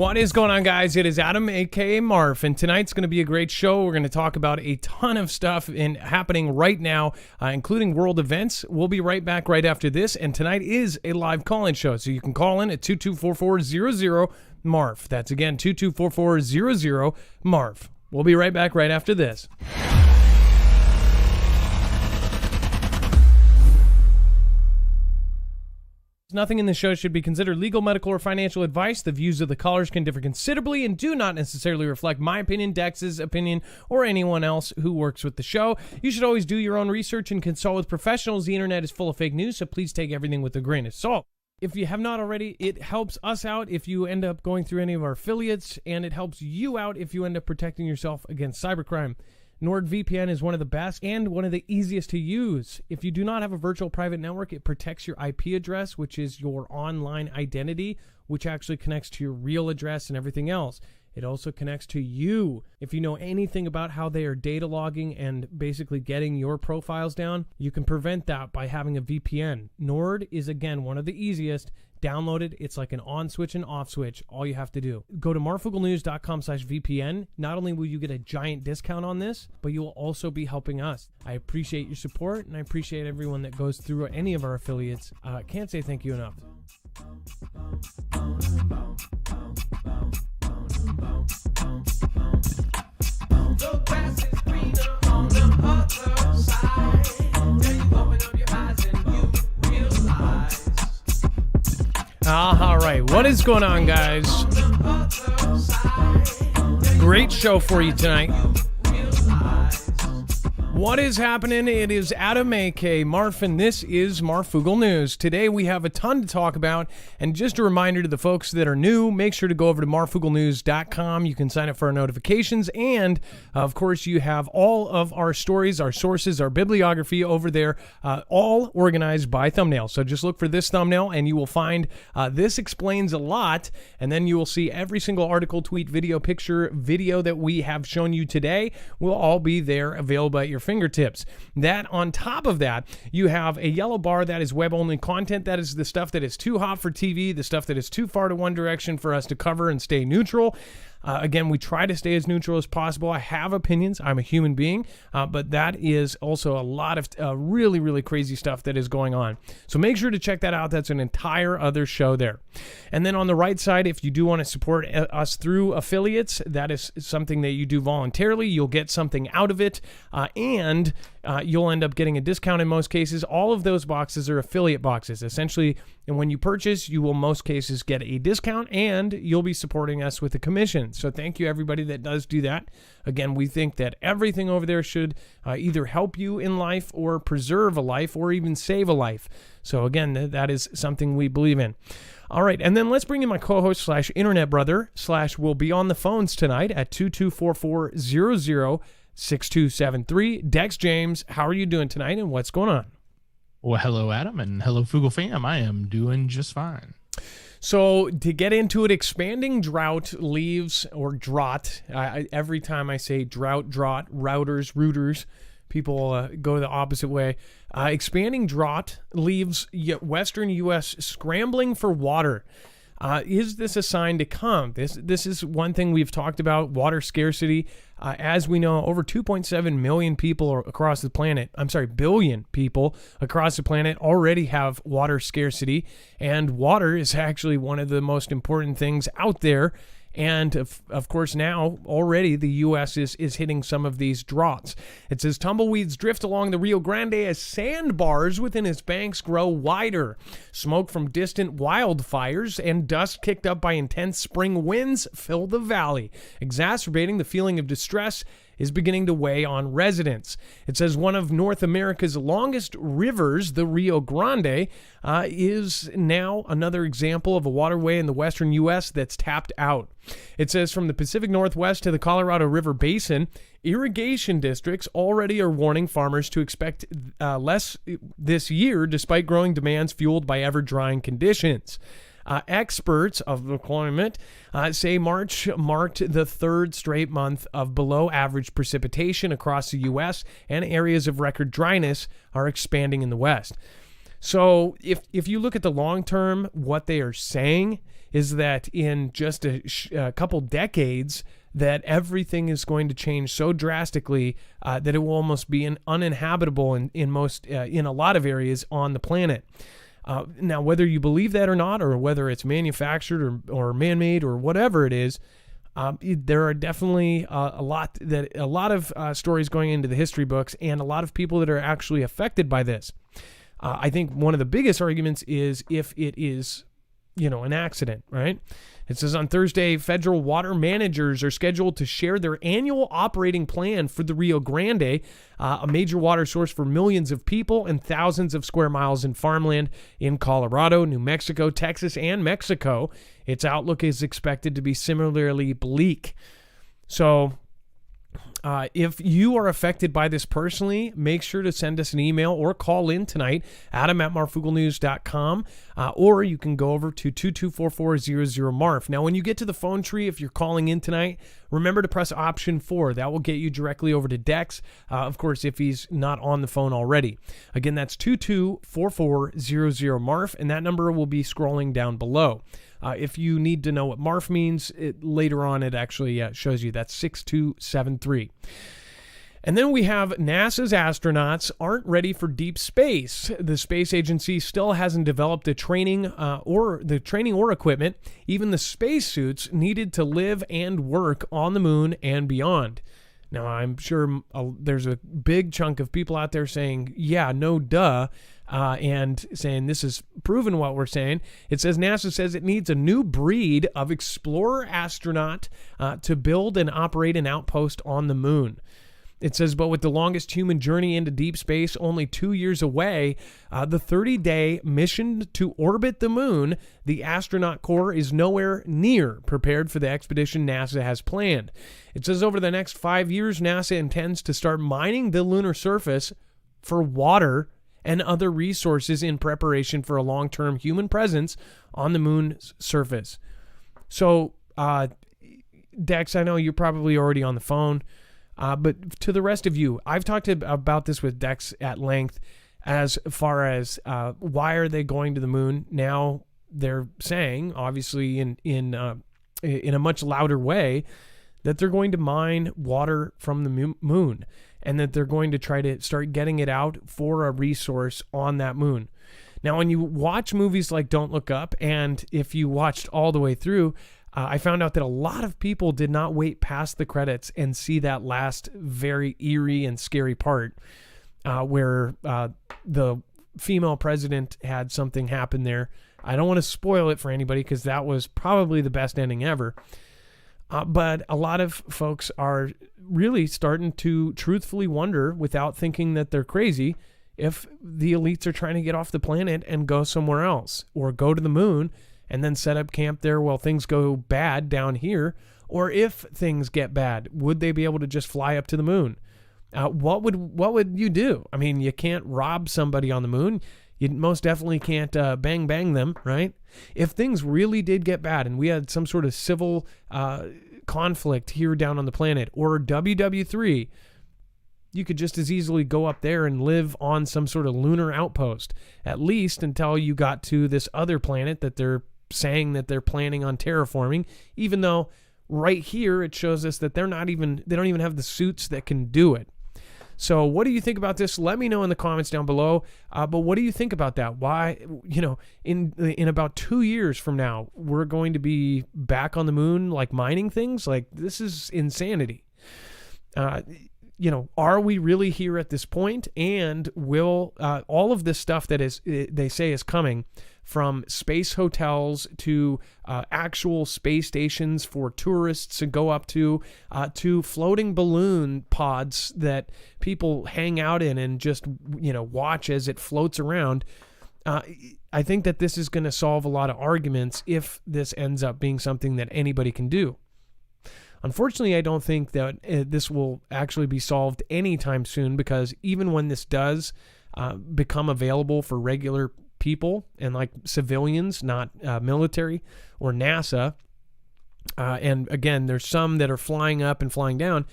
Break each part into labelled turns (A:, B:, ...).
A: What is going on, guys? It is Adam, aka Marf, and tonight's going to be a great show. We're going to talk about a ton of stuff happening right now, including world events. We'll be right back right after this, and tonight is a live call-in show, so you can call in at 2244-00-MARF. That's again 2244-00-MARF. We'll be right back right after this. Nothing in this show should be considered legal, medical, or financial advice. The views of the callers can differ considerably and do not necessarily reflect my opinion, Dex's opinion, or anyone else who works with the show. You should always do your own research and consult with professionals. The internet is full of fake news, so please take everything with a grain of salt. If you have not already, it helps us out if you end up going through any of our affiliates, and it helps you out if you end up protecting yourself against cybercrime. NordVPN is one of the best and one of the easiest to use. If you do not have a virtual private network, it protects your IP address, which is your online identity, which actually connects to your real address and everything else. It also connects to you. If you know anything about how they are data logging and basically getting your profiles down, you can prevent that by having a VPN. Nord is, again, one of the easiest. Download it. It's like an on switch and off switch. All you have to do. Go to marfooglenews.com/VPN. Not only will you get a giant discount on this, but you will also be helping us. I appreciate your support, and I appreciate everyone that goes through any of our affiliates. Can't say thank you enough. The grass is greener on the other side. Then you open up your eyes and you realize. All right, what is going on, guys? Great show for you tonight. What is happening? It is Adam, aka Marf, and this is Marfoogle News. Today we have a ton to talk about, and just a reminder to the folks that are new, make sure to go over to marfooglenews.com. You can sign up for our notifications, and of course you have all of our stories, our sources, our bibliography over there, all organized by thumbnail. So just look for this thumbnail, and you will find This Explains a Lot, and then you will see every single article, tweet, video, picture, video that we have shown you today will all be there available at your fingertips. That on top of that, you have a yellow bar that is web-only content. That is the stuff that is too hot for TV, the stuff that is too far to one direction for us to cover and stay neutral. Again, we try to stay as neutral as possible. I have opinions. I'm a human being, but that is also a lot of really, really crazy stuff that is going on. So make sure to check that out. That's an entire other show there. And then on the right side, if you do want to support us through affiliates, that is something that you do voluntarily. You'll get something out of it, and you'll end up getting a discount in most cases. All of those boxes are affiliate boxes. Essentially, and when you purchase, you will most cases get a discount, and you'll be supporting us with a commission. So thank you, everybody that does do that. Again, we think that everything over there should either help you in life or preserve a life or even save a life. So again, that is something we believe in. All right, and then let's bring in my co-host / internet brother / will be on the phones tonight at 2244-00-6273. Dex James, how are you doing tonight, and what's going on?
B: Well, hello, Adam, and hello, Foogle fam. I am doing just fine.
A: So to get into it, expanding drought leaves, or drought, every time I say drought, routers, people go the opposite way. Expanding drought leaves Western U.S. scrambling for water. Is this a sign to come? This is one thing we've talked about, water scarcity. As we know, over 2.7 million people across the planet, billion people across the planet already have water scarcity. And water is actually one of the most important things out there. And of course, now already the U.S. is hitting some of these droughts. It says tumbleweeds drift along the Rio Grande as sandbars within its banks grow wider. Smoke from distant wildfires and dust kicked up by intense spring winds fill the valley, exacerbating the feeling of distress is beginning to weigh on residents. It says one of North America's longest rivers, the Rio Grande, is now another example of a waterway in the western U.S. that's tapped out. It says from the Pacific Northwest to the Colorado River Basin, irrigation districts already are warning farmers to expect less this year despite growing demands fueled by ever-drying conditions. Experts of the climate say March marked the third straight month of below-average precipitation across the U.S., and areas of record dryness are expanding in the West. So if you look at the long term, what they are saying is that in just a couple decades, that everything is going to change so drastically that it will almost be uninhabitable in a lot of areas on the planet. Now, whether you believe that or not, or whether it's manufactured or man-made or whatever it is, there are definitely a lot of stories going into the history books, and a lot of people that are actually affected by this. I think one of the biggest arguments is if it is, an accident, right? It says on Thursday, federal water managers are scheduled to share their annual operating plan for the Rio Grande, a major water source for millions of people and thousands of square miles in farmland in Colorado, New Mexico, Texas, and Mexico. Its outlook is expected to be similarly bleak. So, if you are affected by this personally, make sure to send us an email or call in tonight, adam@marfooglenews.com, or you can go over to 2244000MARF. Now, when you get to the phone tree, if you're calling in tonight, remember to press option 4. That will get you directly over to Dex, of course, if he's not on the phone already. Again, that's 2244000MARF, and that number will be scrolling down below. If you need to know what MARF means, later on it actually shows you. That's 6273. And then we have NASA's astronauts aren't ready for deep space. The space agency still hasn't developed the training or equipment, even the spacesuits needed to live and work on the moon and beyond. Now, I'm sure there's a big chunk of people out there saying, yeah, no duh, and saying this is proven what we're saying. It says NASA says it needs a new breed of explorer astronaut to build and operate an outpost on the moon. It says, but with the longest human journey into deep space only 2 years away, the 30-day mission to orbit the moon, the astronaut corps is nowhere near prepared for the expedition NASA has planned. It says over the next 5 years, NASA intends to start mining the lunar surface for water and other resources in preparation for a long-term human presence on the moon's surface. So, Dex, I know you're probably already on the phone. But to the rest of you, I've talked about this with Dex at length as far as why are they going to the moon. Now they're saying, obviously in a much louder way, that they're going to mine water from the moon and that they're going to try to start getting it out for a resource on that moon. Now, when you watch movies like Don't Look Up, and if you watched all the way through, I found out that a lot of people did not wait past the credits and see that last very eerie and scary part where the female president had something happen there. I don't want to spoil it for anybody because that was probably the best ending ever. But a lot of folks are really starting to truthfully wonder, without thinking that they're crazy, if the elites are trying to get off the planet and go somewhere else, or go to the moon and then set up camp there while things go bad down here. Or if things get bad, would they be able to just fly up to the moon? What would you do? I mean, you can't rob somebody on the moon. You most definitely can't bang them, right? If things really did get bad and we had some sort of civil conflict here down on the planet, or WW3, you could just as easily go up there and live on some sort of lunar outpost, at least until you got to this other planet that they're saying that they're planning on terraforming, even though right here it shows us that they don't even have the suits that can do it. So what do you think about this? Let me know in the comments down below. But what do you think about that? Why, in about 2 years from now, we're going to be back on the moon, like mining things? Like, this is insanity. Are we really here at this point? And will all of this stuff that they say is coming, from space hotels to actual space stations for tourists to go up to floating balloon pods that people hang out in and just watch as it floats around, I think that this is going to solve a lot of arguments if this ends up being something that anybody can do. Unfortunately, I don't think that this will actually be solved anytime soon, because even when this does become available for regular people and like civilians, not military or NASA, and again, there's some that are flying up and flying down,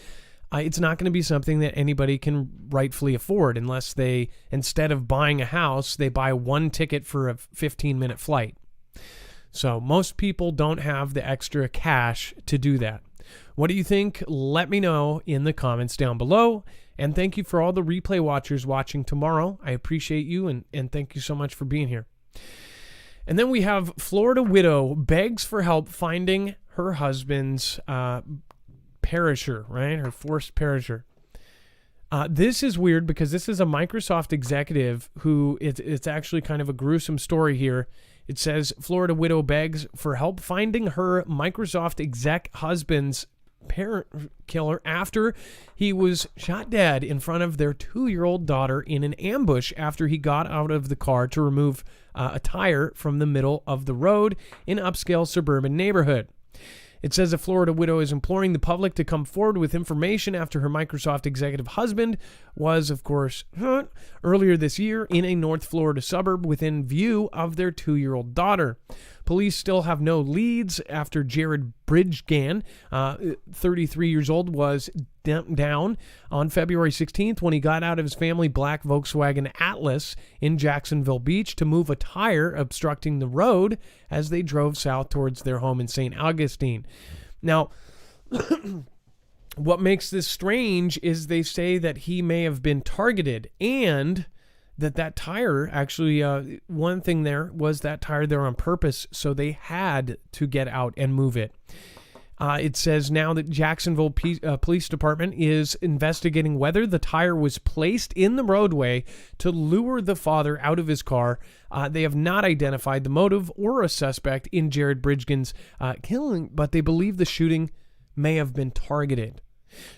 A: it's not going to be something that anybody can rightfully afford unless they, instead of buying a house, they buy one ticket for a 15-minute flight. So most people don't have the extra cash to do that. What do you think? Let me know in the comments down below. And thank you for all the replay watchers watching tomorrow. I appreciate you, and thank you so much for being here. And then we have Florida widow begs for help finding her husband's perisher, right? Her forced perisher. This is weird because this is a Microsoft executive who it's actually kind of a gruesome story here. It says Florida widow begs for help finding her Microsoft exec husband's parent killer after he was shot dead in front of their 2-year-old daughter in an ambush after he got out of the car to remove a tire from the middle of the road in upscale suburban neighborhood. It says a Florida widow is imploring the public to come forward with information after her Microsoft executive husband was, of course, earlier this year in a North Florida suburb within view of their 2-year-old daughter. Police still have no leads after Jared Bridggan, 33 years old, was down on February 16th when he got out of his family black Volkswagen Atlas in Jacksonville Beach to move a tire obstructing the road as they drove south towards their home in St. Augustine. Now, what makes this strange is they say that he may have been targeted and that tire actually, one thing there was that tire there on purpose, so they had to get out and move it. It says now that Jacksonville Police Department is investigating whether the tire was placed in the roadway to lure the father out of his car. They have not identified the motive or a suspect in Jared Bridggan's killing, but they believe the shooting may have been targeted.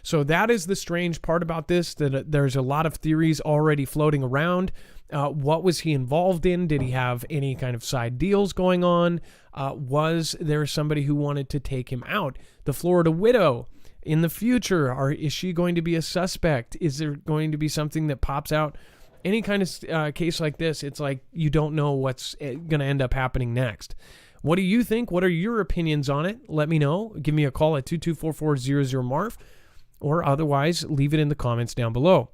A: So that is the strange part about this, that there's a lot of theories already floating around. What was he involved in? Did he have any kind of side deals going on? Was there somebody who wanted to take him out? The Florida widow, in the future, is she going to be a suspect? Is there going to be something that pops out? Any kind of case like this, it's like you don't know what's going to end up happening next. What do you think? What are your opinions on it? Let me know. Give me a call at 224-400-MARF. Or otherwise, leave it in the comments down below.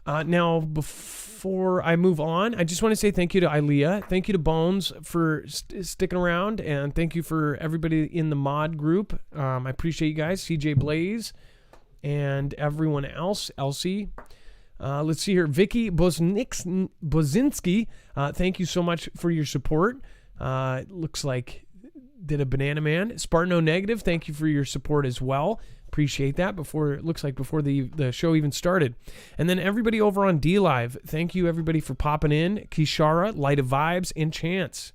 A: Now, before I move on, I just want to say thank you to Ilea. Thank you to Bones for sticking around. And thank you for everybody in the mod group. I appreciate you guys. CJ Blaze and everyone else. Elsie. Let's see here. Vicky Bozinski. Thank you so much for your support. Looks like did a Banana Man. Spartano Negative. Thank you for your support as well. Appreciate that. Before the show even started. And then everybody over on DLive, thank you everybody for popping in. Kishara, Light of Vibes, and Chance.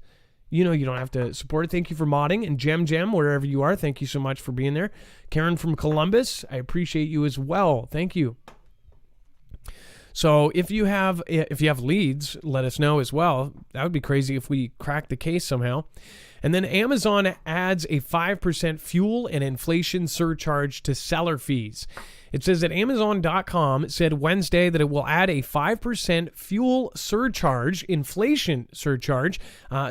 A: You know you don't have to support it. Thank you for modding. And Gem, wherever you are, thank you so much for being there. Karen from Columbus, I appreciate you as well. Thank you. So if you have leads, let us know as well. That would be crazy if we cracked the case somehow. And then Amazon adds a 5% fuel and inflation surcharge to seller fees. It says that Amazon.com said Wednesday that it will add a 5% fuel surcharge, inflation surcharge,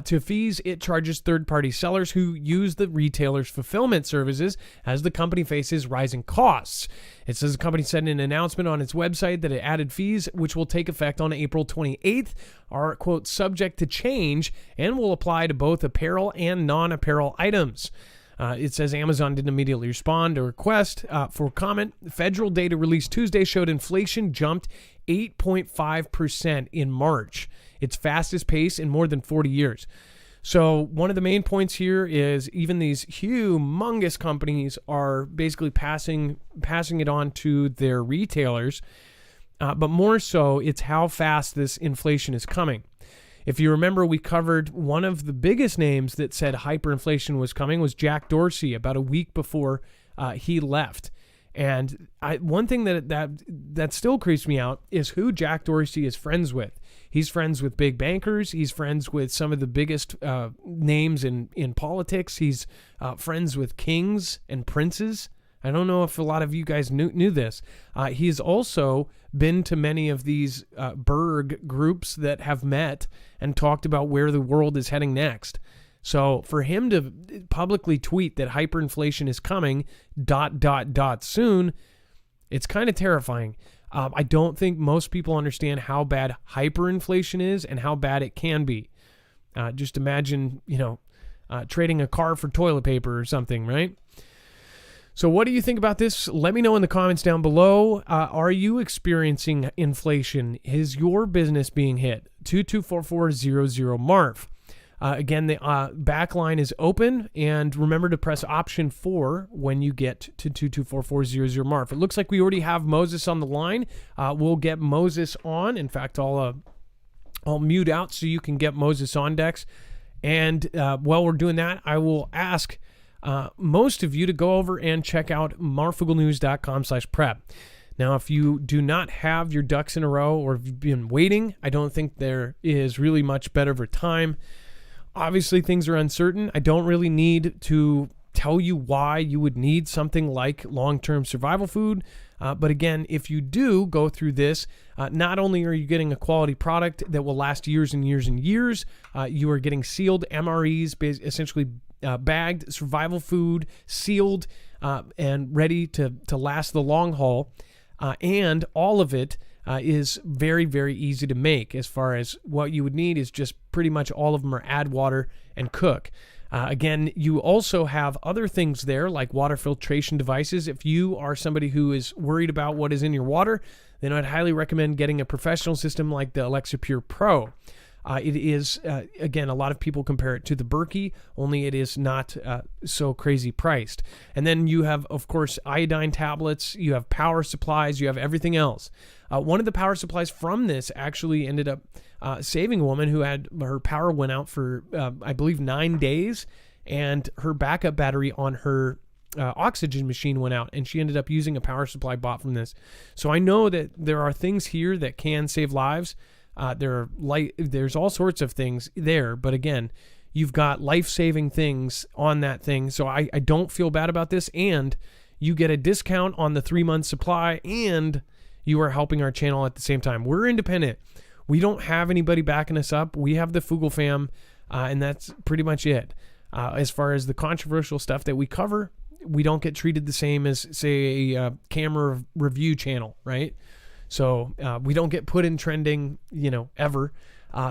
A: to fees it charges third-party sellers who use the retailer's fulfillment services as the company faces rising costs. It says the company said in an announcement on its website that it added fees which will take effect on April 28th, are, quote, subject to change and will apply to both apparel and non-apparel items. It says Amazon didn't immediately respond to a request for comment. Federal data released Tuesday showed inflation jumped 8.5% in March, its fastest pace in more than 40 years. So one of the main points here is even these humongous companies are basically passing it on to their retailers, but more so it's how fast this inflation is coming. If you remember, we covered one of the biggest names that said hyperinflation was coming was Jack Dorsey about a week before he left. And one thing that still creeps me out is who Jack Dorsey is friends with. He's friends with big bankers. He's friends with some of the biggest names in politics. He's friends with kings and princes. I don't know if a lot of you guys knew this. He's also been to many of these Berg groups that have met and talked about where the world is heading next. So for him to publicly tweet that hyperinflation is coming, soon, It's kind of terrifying. I don't think most people understand how bad hyperinflation is and how bad it can be. Just imagine, trading a car for toilet paper or something, right? So what do you think about this? Let me know in the comments down below. Are you experiencing inflation? Is your business being hit? 2244000 Again, the back line is open, and remember to press option 4 when you get to 2244000 It looks like we already have Moses on the line. We'll get Moses on. In fact, I'll mute out so you can get Moses on, Dex. And while we're doing that, I will ask most of you to go over and check out marfooglenews.com/prep. Now, if you do not have your ducks in a row or if you've been waiting, I don't think there is really much better of a time. Obviously, things are uncertain. I don't really need to tell you why you would need something like long-term survival food. But again, if you do go through this, not only are you getting a quality product that will last years and years and years, you are getting sealed MREs, essentially bagged survival food, sealed and ready to last the long haul. And all of it is very, very easy to make. As far as what you would need is just pretty much all of them are add water and cook. Again, you also have other things there like water filtration devices. If you are somebody who is worried about what is in your water, then I'd highly recommend getting a professional system like the Alexa Pure Pro. It is, again, a lot of people compare it to the Berkey, only it is not so crazy priced. And then you have, of course, iodine tablets, you have power supplies, you have everything else. One of the power supplies from this actually ended up saving a woman who had her power went out for, I believe, 9 days, and her backup battery on her oxygen machine went out, and she ended up using a power supply bought from this. So I know that there are things here that can save lives. There's all sorts of things there, but again, you've got life-saving things on that thing. So I don't feel bad about this, and you get a discount on the 3-month supply, and you are helping our channel at the same time. We're independent. We don't have anybody backing us up. We have the Foogle fam, and that's pretty much it. As far as the controversial stuff that we cover, we don't get treated the same as, say, a camera review channel, right? So we don't get put in trending, ever.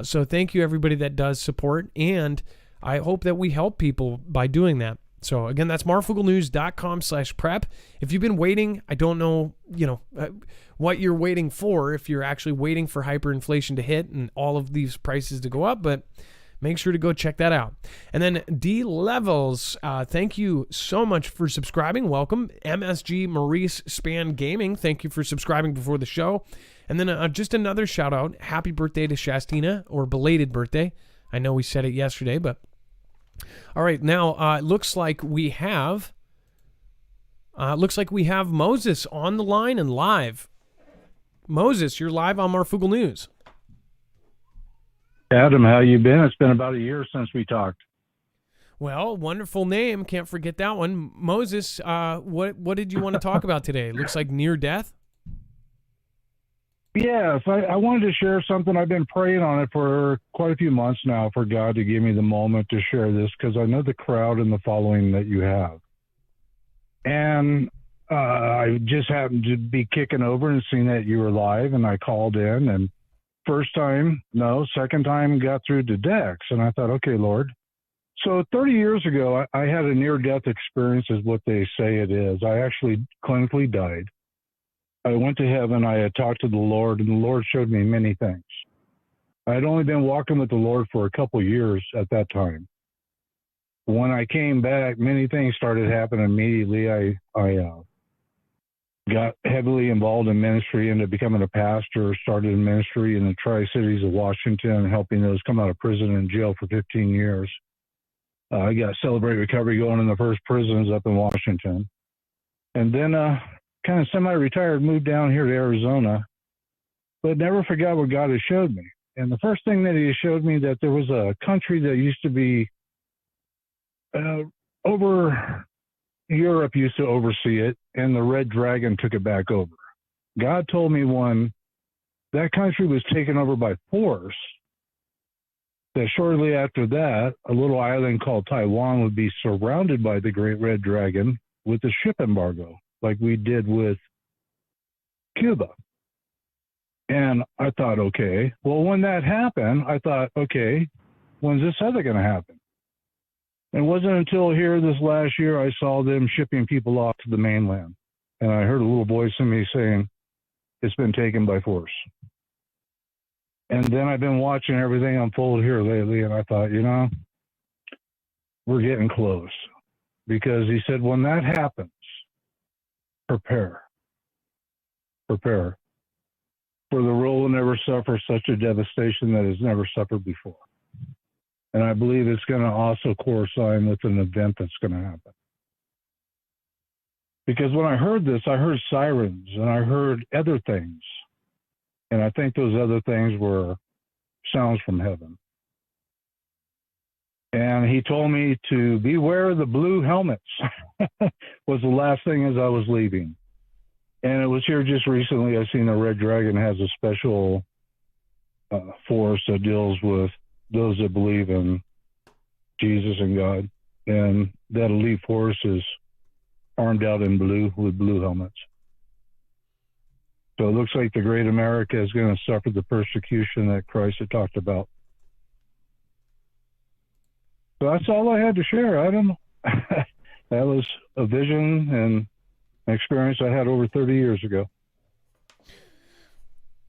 A: So thank you, everybody that does support. And I hope that we help people by doing that. So again, that's marfooglenews.com/prep. If you've been waiting, I don't know, what you're waiting for, if you're actually waiting for hyperinflation to hit and all of these prices to go up, but make sure to go check that out. And then D Levels, thank you so much for subscribing. Welcome. MSG Maurice Span Gaming, thank you for subscribing before the show. And then just another shout out. Happy birthday to Shastina, or belated birthday. I know we said it yesterday, but all right. Now it looks like we have Moses on the line and live. Moses, you're live on Marfoogle News.
C: Adam, how you been? It's been about a year since we talked.
A: Well, wonderful name. Can't forget that one. Moses, what did you want to talk about today? Looks like near death.
C: Yes, I wanted to share something. I've been praying on it for quite a few months now for God to give me the moment to share this, because I know the crowd and the following that you have. And I just happened to be kicking over and seeing that you were live, and I called in, and second time got through to Dex, and I thought, okay, Lord. So 30 years ago, I had a near-death experience, is what they say it is. I actually clinically died. I went to heaven. I had talked to the Lord, and the Lord showed me many things. I had only been walking with the Lord for a couple years at that time. When I came back, many things started happening immediately. I got heavily involved in ministry, ended up becoming a pastor, started in ministry in the Tri-Cities of Washington, helping those come out of prison and jail for 15 years. I got Celebrate Recovery going in the first prisons up in Washington. And then kind of semi-retired, moved down here to Arizona, but never forgot what God has showed me. And the first thing that he showed me, that there was a country that used to be Europe used to oversee it, and the Red Dragon took it back over. God told me when that country was taken over by force, that shortly after that, a little island called Taiwan would be surrounded by the Great Red Dragon with a ship embargo, like we did with Cuba. And I thought, okay, well, when that happened, I thought, okay, when's this other going to happen? It wasn't until here this last year I saw them shipping people off to the mainland. And I heard a little voice in me saying, it's been taken by force. And then I've been watching everything unfold here lately, and I thought, we're getting close. Because he said, when that happens, prepare. Prepare. For the world will never suffer such a devastation that has never suffered before. And I believe it's going to also correspond with an event that's going to happen. Because when I heard this, I heard sirens and I heard other things. And I think those other things were sounds from heaven. And he told me to beware of the blue helmets was the last thing as I was leaving. And it was here just recently. I seen the Red Dragon has a special force that deals with those that believe in Jesus and God. And that elite force is armed out in blue with blue helmets. So it looks like the great America is going to suffer the persecution that Christ had talked about. So that's all I had to share, Adam. That was a vision and an experience I had over 30 years ago.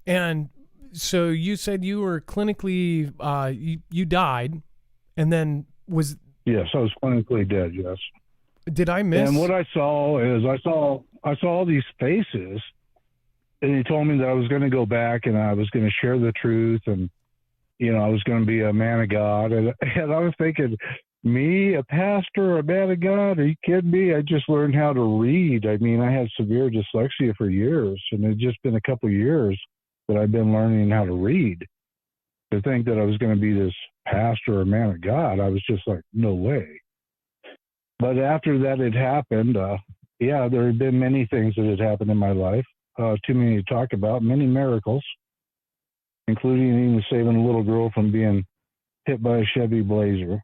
A: And so you said you were clinically, you died, and then was...
C: Yes, I was clinically dead, yes.
A: Did I miss...
C: And what I saw is I saw all these faces, and he told me that I was going to go back and I was going to share the truth, and I was going to be a man of God. And I was thinking, me, a pastor, a man of God? Are you kidding me? I just learned how to read. I mean, I had severe dyslexia for years, and it's just been a couple of years that I've been learning how to read. To think that I was going to be this pastor or man of God, I was just like, no way. But after that had happened, there had been many things that had happened in my life. Too many to talk about, many miracles, including even saving a little girl from being hit by a Chevy Blazer.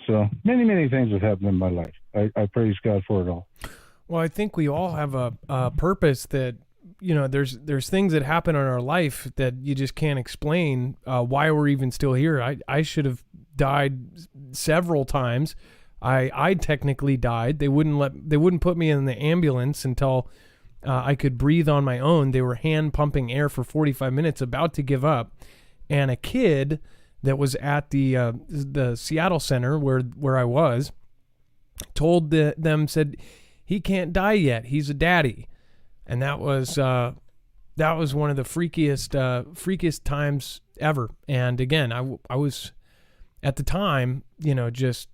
C: So many things have happened in my life. I praise God for it all.
A: Well, I think we all have a purpose that, there's things that happen in our life that you just can't explain why we're even still here. I should have died several times. I technically died. They wouldn't put me in the ambulance until I could breathe on my own. They were hand pumping air for 45 minutes, about to give up. And a kid that was at the Seattle Center where I was told them, said, he can't die yet. He's a daddy. And that was one of the freakiest times ever. And again, I was at the time, just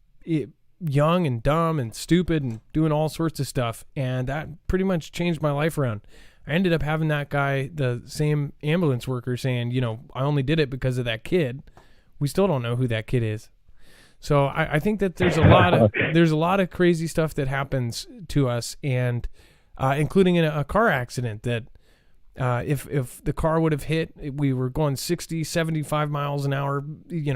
A: young and dumb and stupid and doing all sorts of stuff. And that pretty much changed my life around. I ended up having that guy, the same ambulance worker, saying, I only did it because of that kid. We still don't know who that kid is. So I think that there's a lot of crazy stuff that happens to us, and including in a car accident that if the car would have hit, we were going 60, 75 miles an hour,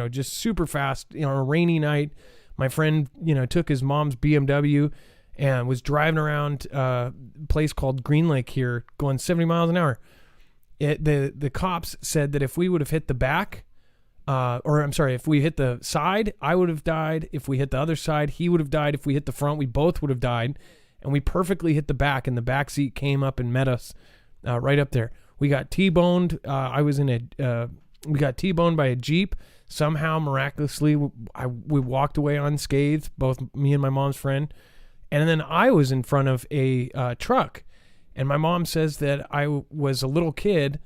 A: just super fast, on a rainy night. My friend, took his mom's BMW and was driving around a place called Green Lake here, going 70 miles an hour. The cops said that if we would have hit the back, if we hit the side, I would have died. If we hit the other side, he would have died. If we hit the front, we both would have died. And we perfectly hit the back, and the back seat came up and met us right up there. We got T-boned. We got T-boned by a Jeep. Somehow, miraculously, we walked away unscathed, both me and my mom's friend. And then I was in front of a truck. And my mom says that I was a little kid,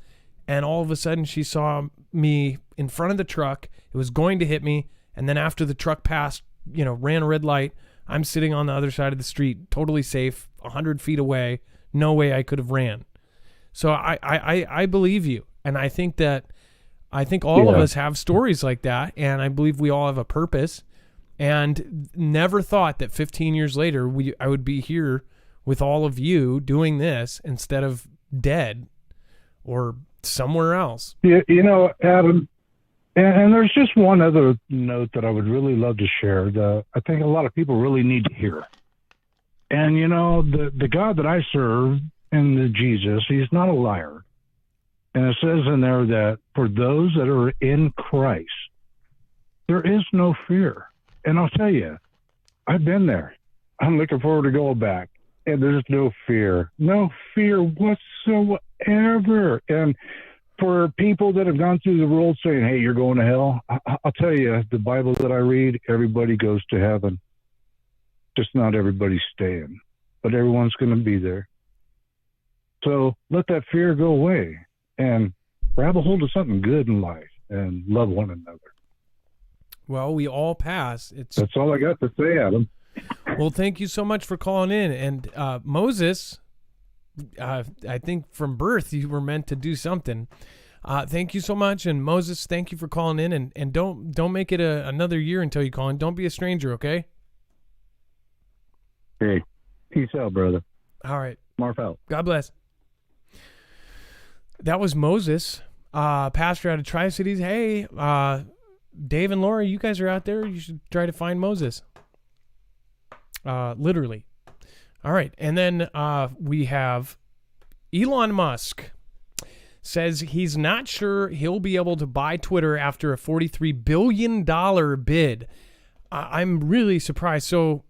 A: and all of a sudden she saw me in front of the truck. It was going to hit me. And then after the truck passed, ran a red light, I'm sitting on the other side of the street, totally safe, 100 feet away. No way I could have ran. So I believe you. And I think all of us have stories like that. And I believe we all have a purpose, and never thought that 15 years later, I would be here with all of you doing this instead of dead or somewhere else.
C: Adam, and there's just one other note that I would really love to share that I think a lot of people really need to hear. And, the God that I serve and the Jesus, he's not a liar. And it says in there that for those that are in Christ, there is no fear. And I'll tell you, I've been there. I'm looking forward to going back. And there's no fear whatsoever. And for people that have gone through the world saying, hey, you're going to hell, I'll tell you, the Bible that I read, everybody goes to heaven. Just not everybody's staying, but everyone's going to be there. So let that fear go away and grab a hold of something good in life and love one another.
A: Well, we all pass.
C: That's all I got to say, Adam.
A: Well, thank you so much for calling in. And Moses, I think from birth you were meant to do something. Thank you so much. And Moses, thank you for calling in. And don't make it another year until you call in. Don't be a stranger, okay?
C: Hey, peace out, brother.
A: All right.
C: Marf out.
A: God bless. That was Moses, pastor out of Tri-Cities. Hey, Dave and Laura, you guys are out there. You should try to find Moses. Literally. All right. And then we have Elon Musk says he's not sure he'll be able to buy Twitter after a $43 billion bid. I'm really surprised. So,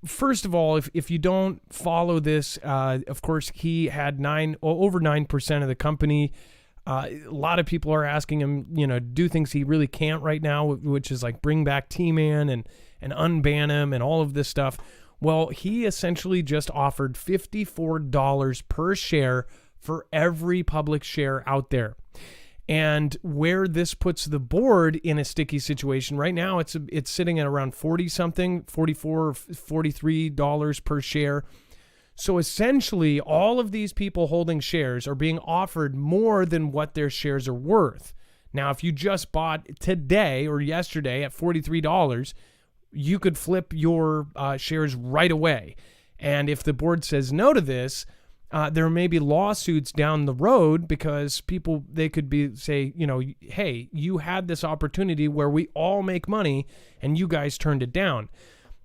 A: first of all, if you don't follow this, of course, he had over 9% of the company. A lot of people are asking him, do things he really can't right now, which is like bring back T-Man and unban him and all of this stuff. Well, he essentially just offered $54 per share for every public share out there. And where this puts the board in a sticky situation right now, it's sitting at around 40-something, $44, $43 per share. So essentially, all of these people holding shares are being offered more than what their shares are worth. Now, if you just bought today or yesterday at $43, you could flip your shares right away. And if the board says no to this, there may be lawsuits down the road because they could say, hey, you had this opportunity where we all make money and you guys turned it down.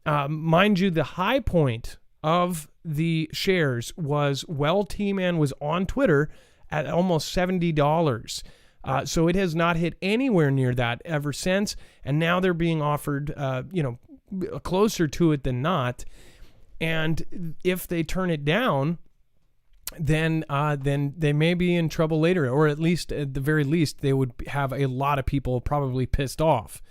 A: Mind you, the high point of the shares was T-Man was on Twitter at almost $70. So it has not hit anywhere near that ever since. And now they're being offered, closer to it than not. And if they turn it down, then they may be in trouble later, or at the very least, they would have a lot of people probably pissed off.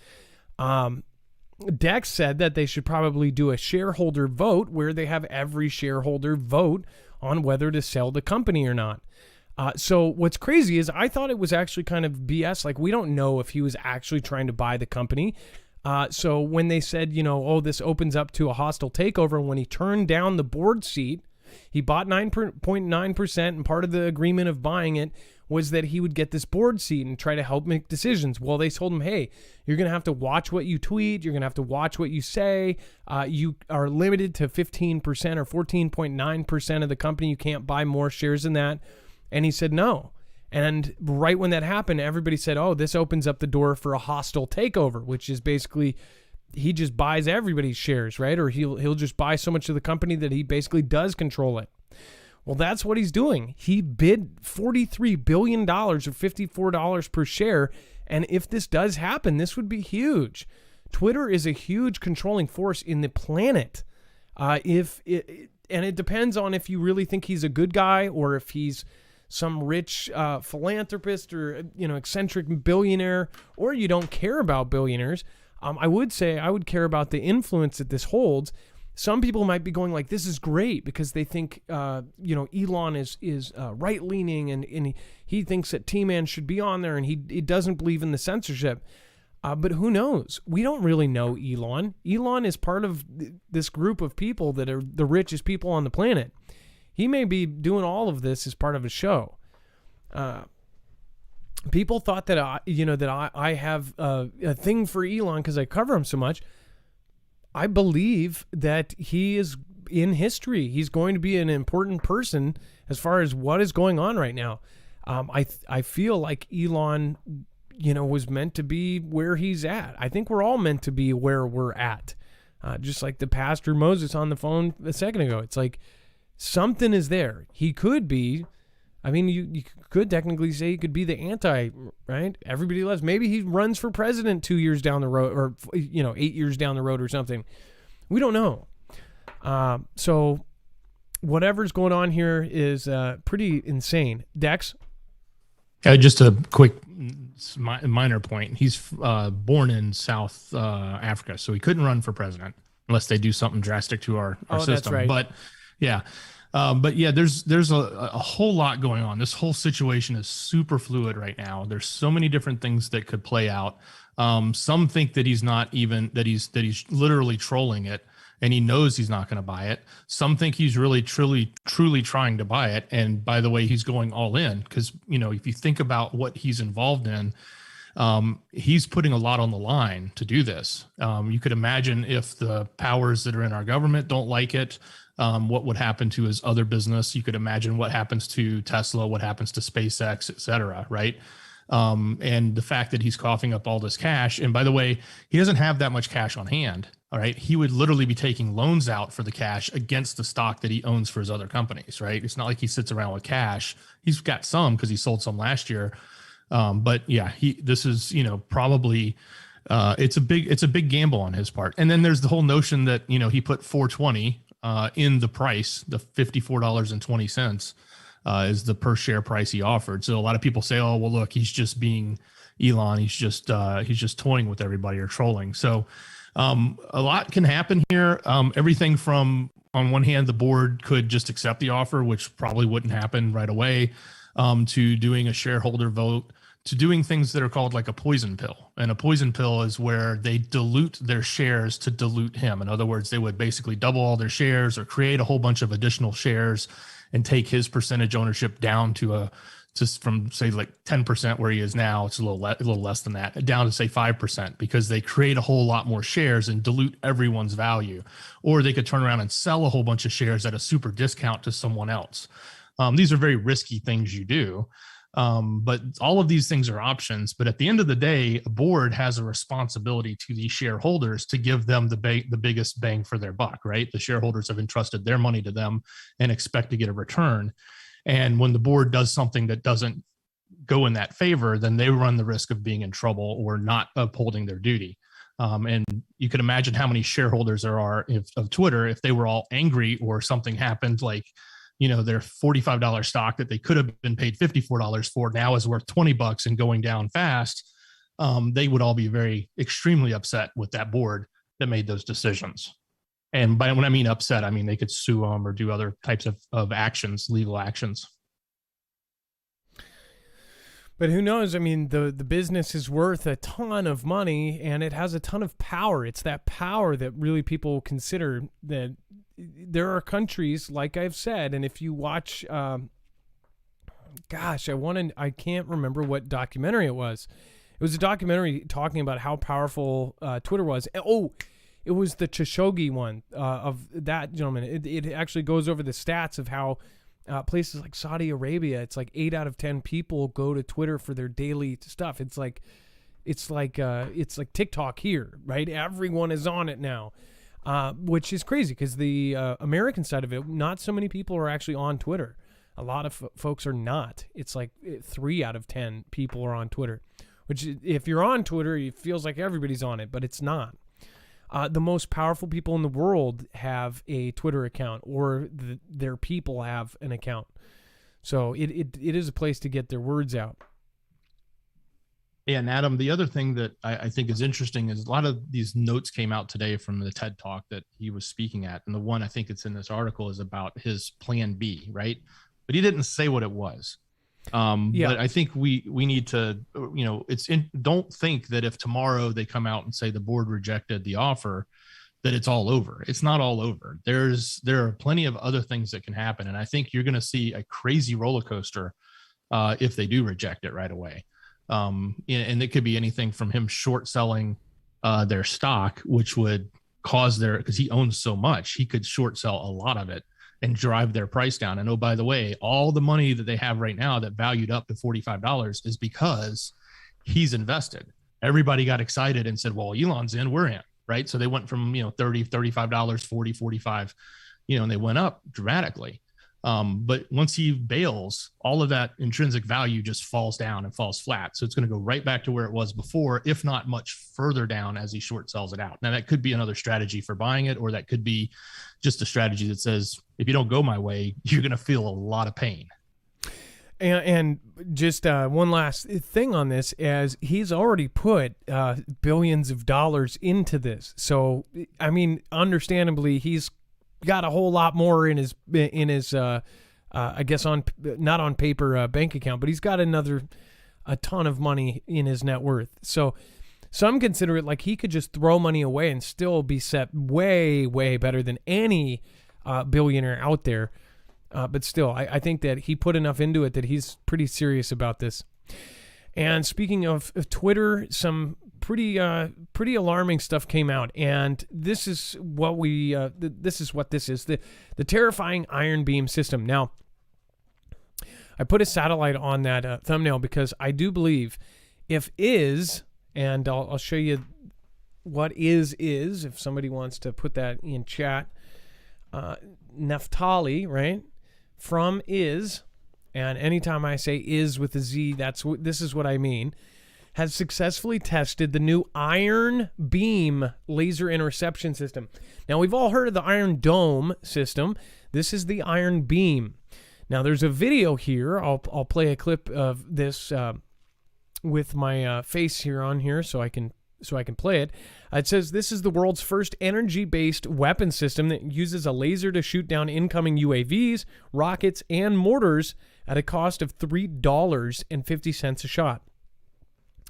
A: Dex said that they should probably do a shareholder vote where they have every shareholder vote on whether to sell the company or not. So what's crazy is I thought it was actually kind of BS. Like, we don't know if he was actually trying to buy the company. So when they said, this opens up to a hostile takeover, when he turned down the board seat, he bought 9.9%, and part of the agreement of buying it was that he would get this board seat and try to help make decisions. Well, they told him, hey, you're going to have to watch what you tweet. You're going to have to watch what you say. You are limited to 15% or 14.9% of the company. You can't buy more shares than that. And he said no. And right when that happened, everybody said, oh, this opens up the door for a hostile takeover, which is basically he just buys everybody's shares, right? Or he'll just buy so much of the company that he basically does control it. Well, that's what he's doing. He bid $43 billion or $54 per share. And if this does happen, this would be huge. Twitter is a huge controlling force in the planet. And it depends on if you really think he's a good guy or if he's some rich philanthropist or eccentric billionaire, or you don't care about billionaires. I would say I would care about the influence that this holds. Some people might be going like, this is great because they think, Elon is right-leaning and he thinks that T-Man should be on there and he doesn't believe in the censorship. But who knows? We don't really know Elon. Elon is part of this group of people that are the richest people on the planet. He may be doing all of this as part of a show. People thought that I have a thing for Elon because I cover him so much. I believe that he is in history. He's going to be an important person as far as what is going on right now. I feel like Elon, was meant to be where he's at. I think we're all meant to be where we're at. just like the pastor Moses on the phone a second ago. It's like something is there. He could be. I mean, you could technically say he could be the anti, right? Everybody loves. Maybe he runs for president 2 years down the road, or 8 years down the road, or something. We don't know. So whatever's going on here is pretty insane. Dex?
B: Just a quick minor point. He's born in South Africa, so he couldn't run for president unless they do something drastic to our system.
A: That's right.
B: But yeah. There's a whole lot going on. This whole situation is super fluid right now. There's so many different things that could play out. Some think that he's he's literally trolling it, and he knows he's not going to buy it. Some think he's really truly trying to buy it. And by the way, he's going all in because, if you think about what he's involved in, he's putting a lot on the line to do this. You could imagine if the powers that are in our government don't like it, what would happen to his other business. You could imagine what happens to Tesla, what happens to SpaceX, et cetera, right? And the fact that he's coughing up all this cash. And by the way, he doesn't have that much cash on hand. All right. He would literally be taking loans out for the cash against the stock that he owns for his other companies, right? It's not like he sits around with cash. He's got some because he sold some last year. But yeah, this is, probably, it's a big gamble on his part. And then there's the whole notion that, he put 420 in the price, the $54.20 is the per share price he offered. So a lot of people say, oh, well, look, he's just being Elon. He's just toying with everybody or trolling. So a lot can happen here. Everything from, on one hand, the board could just accept the offer, which probably wouldn't happen right away, to doing a shareholder vote, to doing things that are called like a poison pill. And a poison pill is where they dilute their shares to dilute him. In other words, they would basically double all their shares or create a whole bunch of additional shares and take his percentage ownership down to just from say like 10% where he is now. It's a little less than that, down to say 5%, because they create a whole lot more shares and dilute everyone's value. Or they could turn around and sell a whole bunch of shares at a super discount to someone else. These are very risky things you do. But all of these things are options. But at the end of the day, a board has a responsibility to these shareholders to give them the biggest bang for their buck, right? The shareholders have entrusted their money to them and expect to get a return. And when the board does something that doesn't go in that favor, then they run the risk of being in trouble or not upholding their duty. And you can imagine how many shareholders there are of Twitter if they were all angry or something happened, like, their $45 stock that they could have been paid $54 for now is worth $20 and going down fast. They would all be extremely upset with that board that made those decisions. And when I mean upset, I mean they could sue them or do other types of actions, legal actions.
A: But who knows? I mean, the business is worth a ton of money and it has a ton of power. It's that power that really people consider that there are countries, like I've said, and if you watch, I can't remember what documentary it was. It was a documentary talking about how powerful Twitter was. Oh, it was the Khashoggi one of that gentleman. It actually goes over the stats of how places like Saudi Arabia, it's like 8 out of 10 people go to Twitter for their daily stuff. It's like TikTok here, right? Everyone is on it now, which is crazy because the American side of it, not so many people are actually on Twitter. A lot of folks are not. It's like 3 out of 10 people are on Twitter, which if you're on Twitter, it feels like everybody's on it, but it's not. The most powerful people in the world have a Twitter account, or their people have an account. So it is a place to get their words out.
B: Yeah, and Adam, the other thing that I think is interesting is a lot of these notes came out today from the TED Talk that he was speaking at. And the one I think it's in this article is about his plan B, right? But he didn't say what it was. But I think we need to, don't think that if tomorrow they come out and say the board rejected the offer, that it's all over. It's not all over. There are plenty of other things that can happen. And I think you're going to see a crazy roller coaster if they do reject it right away. And it could be anything from him short selling their stock, which would cause because he owns so much, he could short sell a lot of it and drive their price down. And oh, by the way, all the money that they have right now that valued up to $45 is because he's invested. Everybody got excited and said, well, Elon's in, we're in. right? So they went from, $30, $35, 40, 45, and they went up dramatically. But once he bails, all of that intrinsic value just falls down and falls flat. So it's going to go right back to where it was before, if not much further down as he short sells it out. Now, that could be another strategy for buying it, or that could be just a strategy that says, if you don't go my way, you're going to feel a lot of pain.
A: And just one last thing on this, as he's already put billions of dollars into this. So, I mean, understandably, he's got a whole lot more in his I guess not on paper bank account, but he's got a ton of money in his net worth. So some consider it like he could just throw money away and still be set way, way better than any billionaire out there. But still, I think that he put enough into it that he's pretty serious about this. And speaking of Twitter, some pretty alarming stuff came out, and this is what this is, the terrifying iron beam system. Now, I put a satellite on that thumbnail because I do believe and I'll show you what is if somebody wants to put that in chat. Neftali, right? From is, and anytime I say is with a Z, this is what I mean, has successfully tested the new Iron Beam laser interception system. Now, we've all heard of the Iron Dome system. This is the Iron Beam. Now, there's a video here. I'll play a clip of this with my face here on here so I can play it. It says this is the world's first energy-based weapon system that uses a laser to shoot down incoming UAVs, rockets, and mortars at a cost of $3.50 a shot.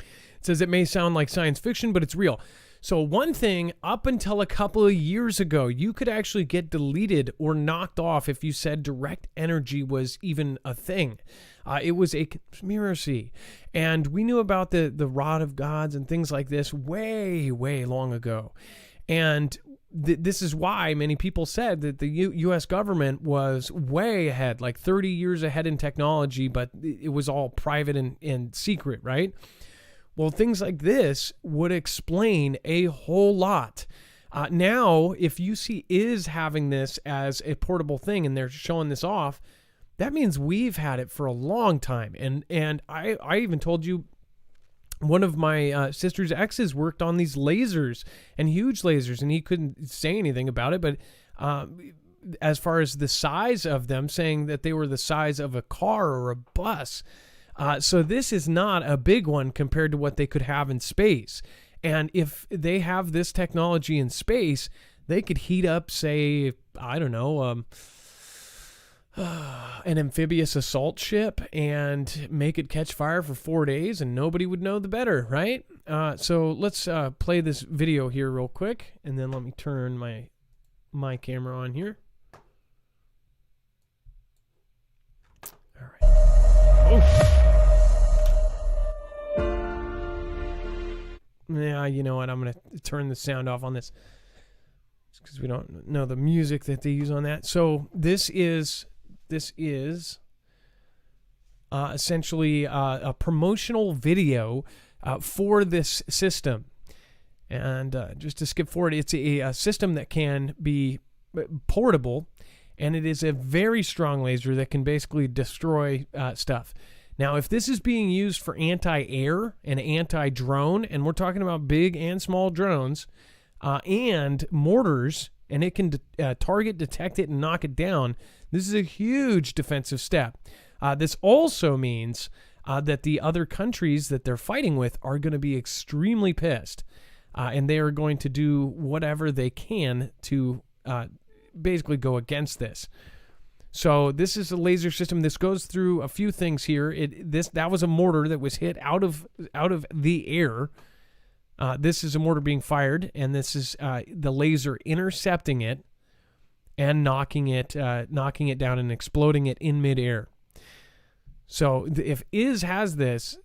A: It says it may sound like science fiction, but it's real. So one thing, up until a couple of years ago, you could actually get deleted or knocked off if you said direct energy was even a thing. It was a conspiracy. And we knew about the rod of gods and things like this way, way long ago. And this is why many people said that the U.S. government was way ahead, like 30 years ahead in technology, but it was all private and secret, right? Well, things like this would explain a whole lot. Now, if you see is having this as a portable thing and they're showing this off, that means we've had it for a long time. And I even told you one of my sister's exes worked on these lasers and huge lasers, and he couldn't say anything about it. But as far as the size of them, saying that they were the size of a car or a bus. So this is not a big one compared to what they could have in space. And if they have this technology in space, they could heat up, say, I don't know, an amphibious assault ship and make it catch fire for 4 days, and nobody would know the better, right? So let's play this video here real quick, and then let me turn my camera on here. All right. Oh. Yeah, you know what? I'm going to turn the sound off on this because we don't know the music that they use on that. So this is essentially a promotional video for this system. And just to skip forward, it's a system that can be portable, and it is a very strong laser that can basically destroy stuff. Now, if this is being used for anti-air and anti-drone, and we're talking about big and small drones, and mortars, and it can target, detect it, and knock it down, this is a huge defensive step. This also means that the other countries that they're fighting with are going to be extremely pissed, and they are going to do whatever they can to basically go against this. So this is a laser system. This goes through a few things here. That was a mortar that was hit out of the air. This is a mortar being fired, and this is the laser intercepting it and knocking it down and exploding it in midair. So if IS has this,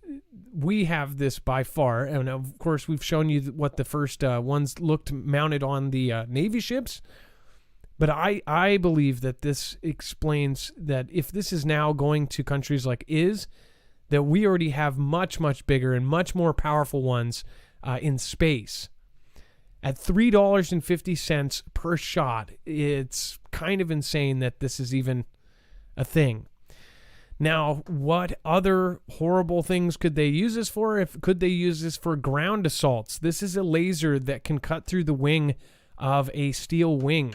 A: we have this by far. And of course, we've shown you what the first ones looked mounted on the Navy ships. But I believe that this explains that if this is now going to countries like IS, that we already have much, much bigger and much more powerful ones in space. at $3.50 per shot. It's kind of insane that this is even a thing. Now, what other horrible things could they use this for? Could they use this for ground assaults? This is a laser that can cut through the wing of a steel wing.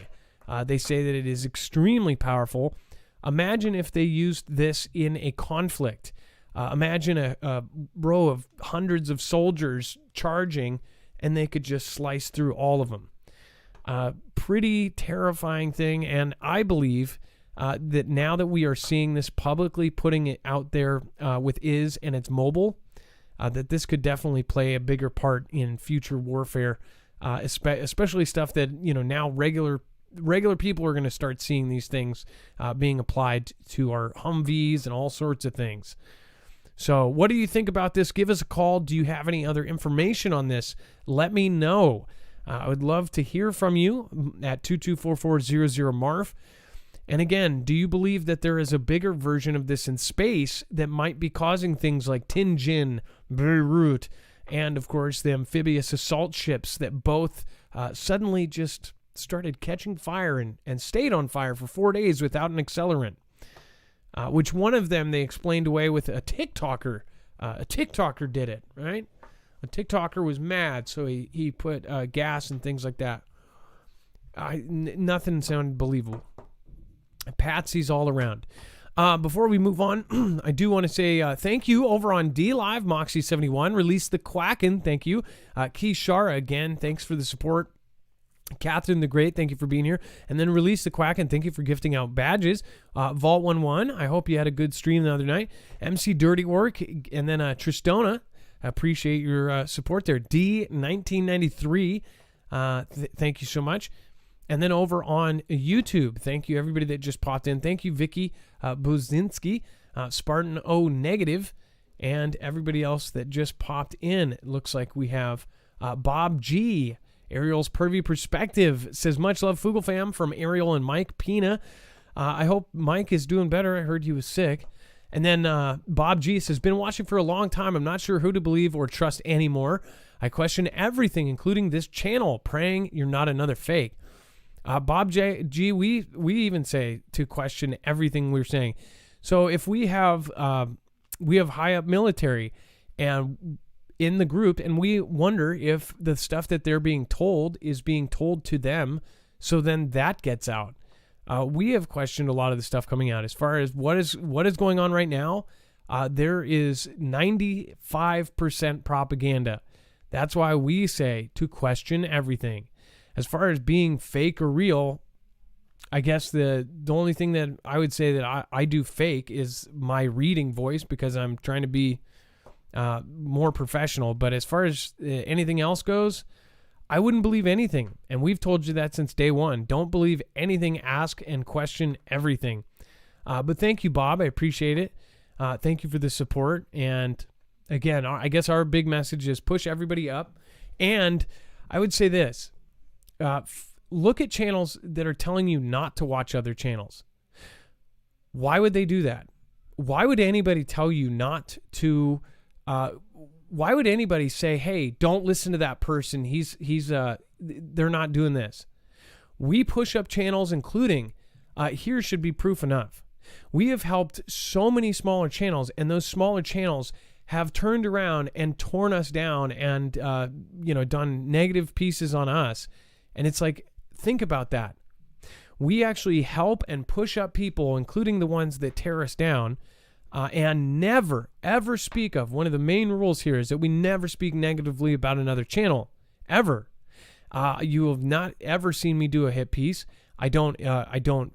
A: They say that it is extremely powerful. Imagine if they used this in a conflict. Imagine a row of hundreds of soldiers charging, and they could just slice through all of them. Pretty terrifying thing, and I believe that now that we are seeing this publicly, putting it out there with and it's mobile, that this could definitely play a bigger part in future warfare, especially stuff that, now regular people are going to start seeing these things being applied to our Humvees and all sorts of things. So what do you think about this? Give us a call. Do you have any other information on this? Let me know. I would love to hear from you at 224-400-MARF. And again, do you believe that there is a bigger version of this in space that might be causing things like Tianjin, Beirut, and of course the amphibious assault ships that both suddenly just started catching fire and stayed on fire for 4 days without an accelerant? Which one of them they explained away with a TikToker. A TikToker did it, right? A TikToker was mad, so he put gas and things like that. Nothing sounded believable. Patsies all around. Before we move on, I do want to say thank you over on DLive, Moxie71, Release the Quacken, thank you. Kishara, again, thanks for the support. Catherine the Great, thank you for being here. And then Release the Quacken, thank you for gifting out badges. Vault11, I hope you had a good stream the other night. MC Dirty Work, and then Tristona, I appreciate your support there. D1993, thank you so much. And then over on YouTube, thank you everybody that just popped in. Thank you Vicky Buzinski, Spartan O Negative, and everybody else that just popped in. It looks like we have Bob G, Ariel's Pervy Perspective, says much love Foogle fam from Ariel and Mike Pina. I hope Mike is doing better. I heard he was sick. And then Bob G says, been watching for a long time. I'm not sure who to believe or trust anymore. I question everything, including this channel. Praying you're not another fake. Bob G, we even say to question everything we're saying. So if we have high up military and in the group, and we wonder if the stuff that they're being told is being told to them, so then that gets out. We have questioned a lot of the stuff coming out as far as what is going on right now. There is 95% propaganda. That's why we say to question everything. As far as being fake or real, I guess the only thing that I would say that I do fake is my reading voice, because I'm trying to be more professional. But as far as anything else goes, I wouldn't believe anything. And we've told you that since day one. Don't believe anything. Ask and question everything. But thank you, Bob. I appreciate it. Thank you for the support. And again, I guess our big message is push everybody up. And I would say this. Look at channels that are telling you not to watch other channels. Why would they do that? Why would anybody tell you not to? Why would anybody say, "Hey, don't listen to that person. They're not doing this." We push up channels, including here should be proof enough. We have helped so many smaller channels, and those smaller channels have turned around and torn us down and done negative pieces on us. And it's like, think about that. We actually help and push up people, including the ones that tear us down, and never, ever speak of. One of the main rules here is that we never speak negatively about another channel, ever. You have not ever seen me do a hit piece. I don't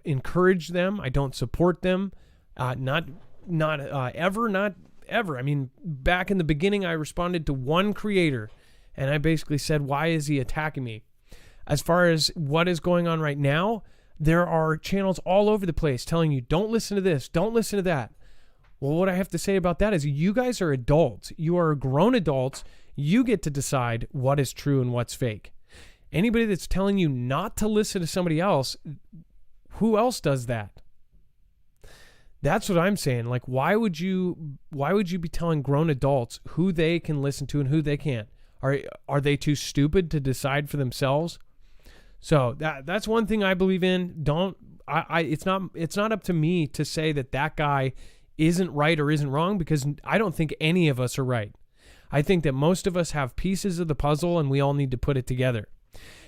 A: encourage them. I don't support them. Not ever. I mean, back in the beginning, I responded to one creator, and I basically said, why is he attacking me? As far as what is going on right now, there are channels all over the place telling you, don't listen to this, don't listen to that. Well, what I have to say about that is you guys are adults. You are grown adults. You get to decide what is true and what's fake. Anybody that's telling you not to listen to somebody else, who else does that? That's what I'm saying. Like, why would you be telling grown adults who they can listen to and who they can't? Are they too stupid to decide for themselves? So that's one thing I believe in. It's not up to me to say that guy isn't right or isn't wrong, because I don't think any of us are right. I think that most of us have pieces of the puzzle and we all need to put it together.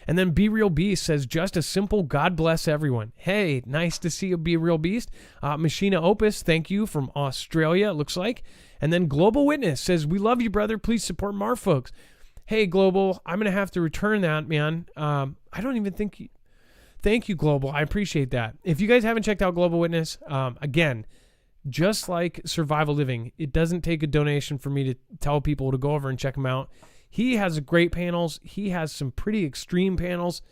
A: And then Be Real Beast says, just a simple God bless everyone. Hey, nice to see you, Be Real Beast. Machina Opus, thank you, from Australia, it looks like. And then Global Witness says, we love you, brother. Please support Marfolks. Hey, Global, I'm going to have to return that, man. I don't even think you... Thank you, Global. I appreciate that. If you guys haven't checked out Global Witness, again, just like Survival Living, it doesn't take a donation for me to tell people to go over and check him out. He has great panels. He has some pretty extreme panels,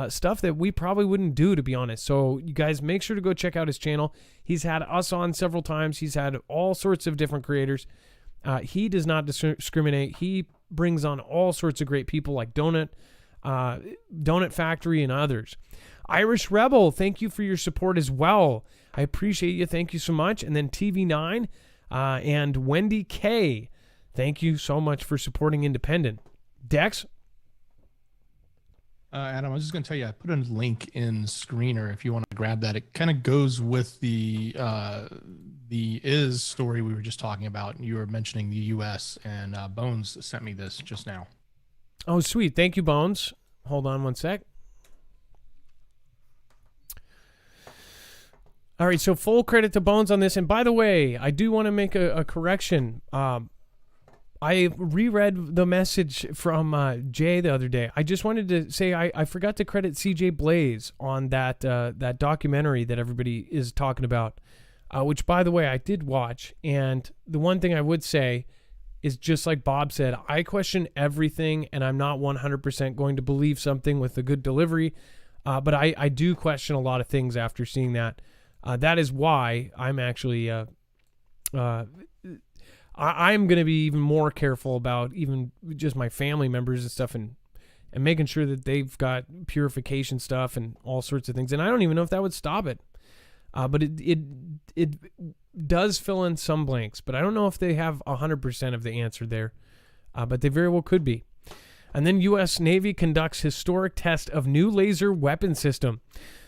A: stuff that we probably wouldn't do, to be honest. So you guys make sure to go check out his channel. He's had us on several times. He's had all sorts of different creators. He does not discriminate. He brings on all sorts of great people like Donut Factory and others. Irish Rebel, thank you for your support as well. I appreciate you. Thank you so much. And then TV9 and Wendy K, thank you so much for supporting independent. Dex?
B: Adam, I was just going to tell you, I put a link in Screener if you want to grab that. It kind of goes with the Is story we were just talking about. You were mentioning the U.S., and Bones sent me this just now.
A: Oh, sweet. Thank you, Bones. Hold on one sec. All right, so full credit to Bones on this. And by the way, I do want to make a correction. I reread the message from Jay the other day. I just wanted to say I forgot to credit CJ Blaze on that documentary that everybody is talking about, which, by the way, I did watch. And the one thing I would say is, just like Bob said, I question everything, and I'm not 100% going to believe something with a good delivery. But I do question a lot of things after seeing that. That is why I'm actually I'm going to be even more careful about even just my family members and stuff, and making sure that they've got purification stuff and all sorts of things. And I don't even know if that would stop it. But it does fill in some blanks, but I don't know if they have 100% of the answer there. But they very well could be. And then U.S. Navy conducts historic test of new laser weapon system.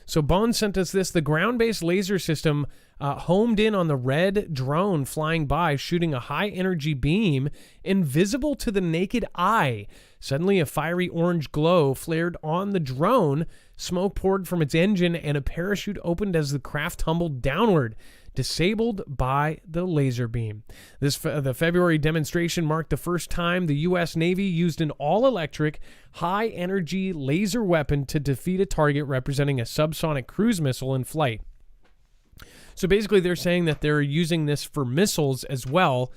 A: So Bones sent us this. The ground-based laser system homed in on the red drone flying by, shooting a high-energy beam invisible to the naked eye. Suddenly, a fiery orange glow flared on the drone. Smoke poured from its engine, and a parachute opened as the craft tumbled downward, disabled by the laser beam. The February demonstration marked the first time the U.S. Navy used an all-electric, high-energy laser weapon to defeat a target representing a subsonic cruise missile in flight. So basically, they're saying that they're using this for missiles as well.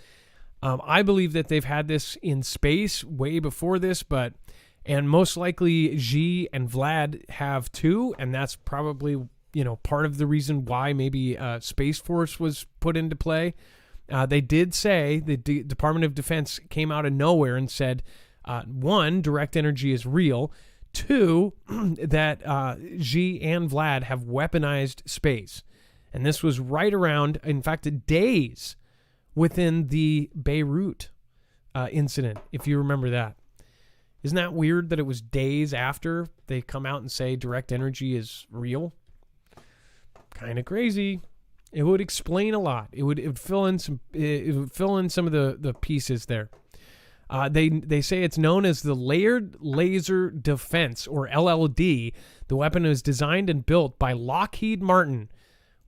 A: I believe that they've had this in space way before this, and most likely Xi and Vlad have too, and that's probably part of the reason why maybe Space Force was put into play. They did say the Department of Defense came out of nowhere and said, one, direct energy is real. Two, that Xi and Vlad have weaponized space. And this was right around, in fact, days within the Beirut incident, if you remember that. Isn't that weird that it was days after they come out and say direct energy is real? Kind of crazy. It would explain a lot. It would fill in some. It would fill in some of the pieces there. They say it's known as the Layered Laser Defense, or LLD. The weapon is designed and built by Lockheed Martin,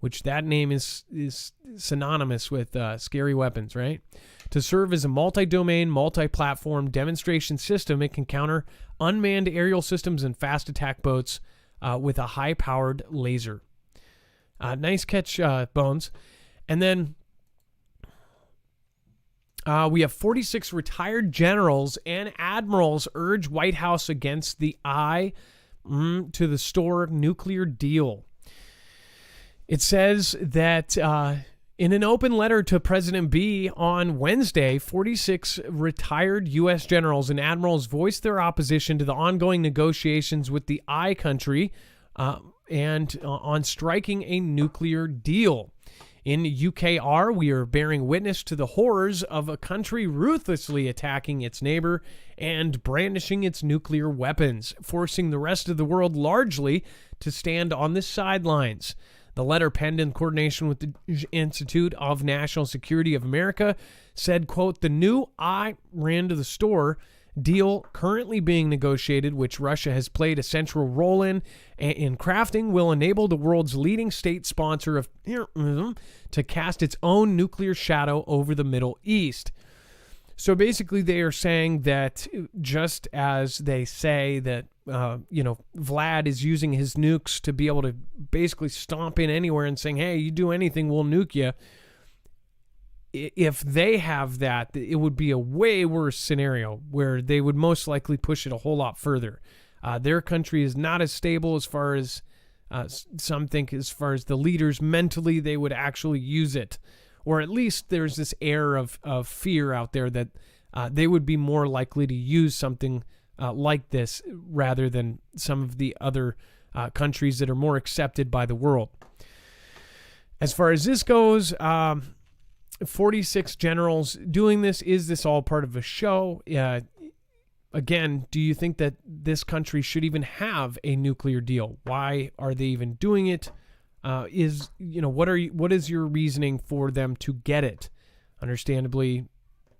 A: which that name is synonymous with scary weapons, right? To serve as a multi-domain, multi-platform demonstration system, it can counter unmanned aerial systems and fast attack boats with a high-powered laser. Nice catch, Bones. And then we have 46 retired generals and admirals urge White House against the eye to the store nuclear deal. It says that in an open letter to President B on Wednesday, 46 retired U.S. generals and admirals voiced their opposition to the ongoing negotiations with the I country and on striking a nuclear deal. In UKR, we are bearing witness to the horrors of a country ruthlessly attacking its neighbor and brandishing its nuclear weapons, forcing the rest of the world largely to stand on the sidelines. The letter, penned in coordination with the Institute of National Security of America, said, quote, "The new I ran to the store deal currently being negotiated, which Russia has played a central role in crafting, will enable the world's leading state sponsor of terrorism to cast its own nuclear shadow over the Middle East." So basically they are saying that just as they say that, Vlad is using his nukes to be able to basically stomp in anywhere and saying, hey, you do anything, we'll nuke you. If they have that, it would be a way worse scenario where they would most likely push it a whole lot further. Their country is not as stable as far as some think, as far as the leaders mentally, they would actually use it. Or at least there's this air of fear out there that they would be more likely to use something like this rather than some of the other countries that are more accepted by the world. As far as this goes, 46 generals doing this. Is this all part of a show? Again, do you think that this country should even have a nuclear deal? Why are they even doing it? What is your reasoning for them to get it? Understandably,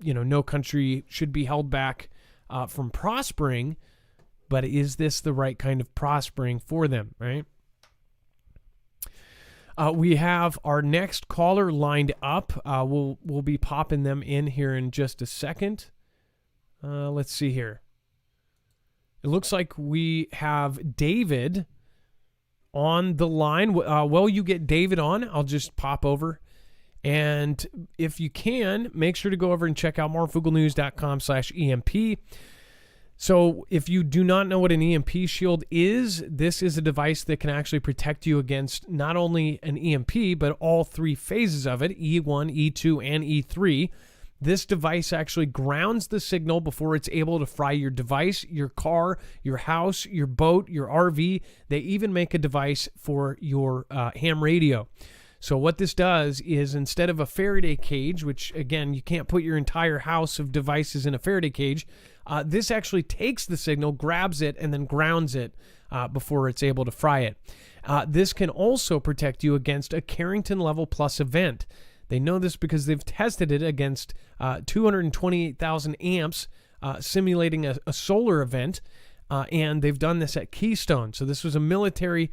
A: no country should be held back from prospering, but is this the right kind of prospering for them, right? We have our next caller lined up. We'll be popping them in here in just a second. Let's see here. It looks like we have David on the line. While you get David on, I'll just pop over. And if you can, make sure to go over and check out marfooglenews.com/EMP. So if you do not know what an EMP shield is, this is a device that can actually protect you against not only an EMP, but all three phases of it, E1, E2, and E3. This device actually grounds the signal before it's able to fry your device, your car, your house, your boat, your RV. They even make a device for your ham radio. So what this does is, instead of a Faraday cage, which again, you can't put your entire house of devices in a Faraday cage, this actually takes the signal, grabs it, and then grounds it before it's able to fry it. This can also protect you against a Carrington Level Plus event. They know this because they've tested it against 228,000 amps, simulating a solar event, and they've done this at Keystone. So this was a military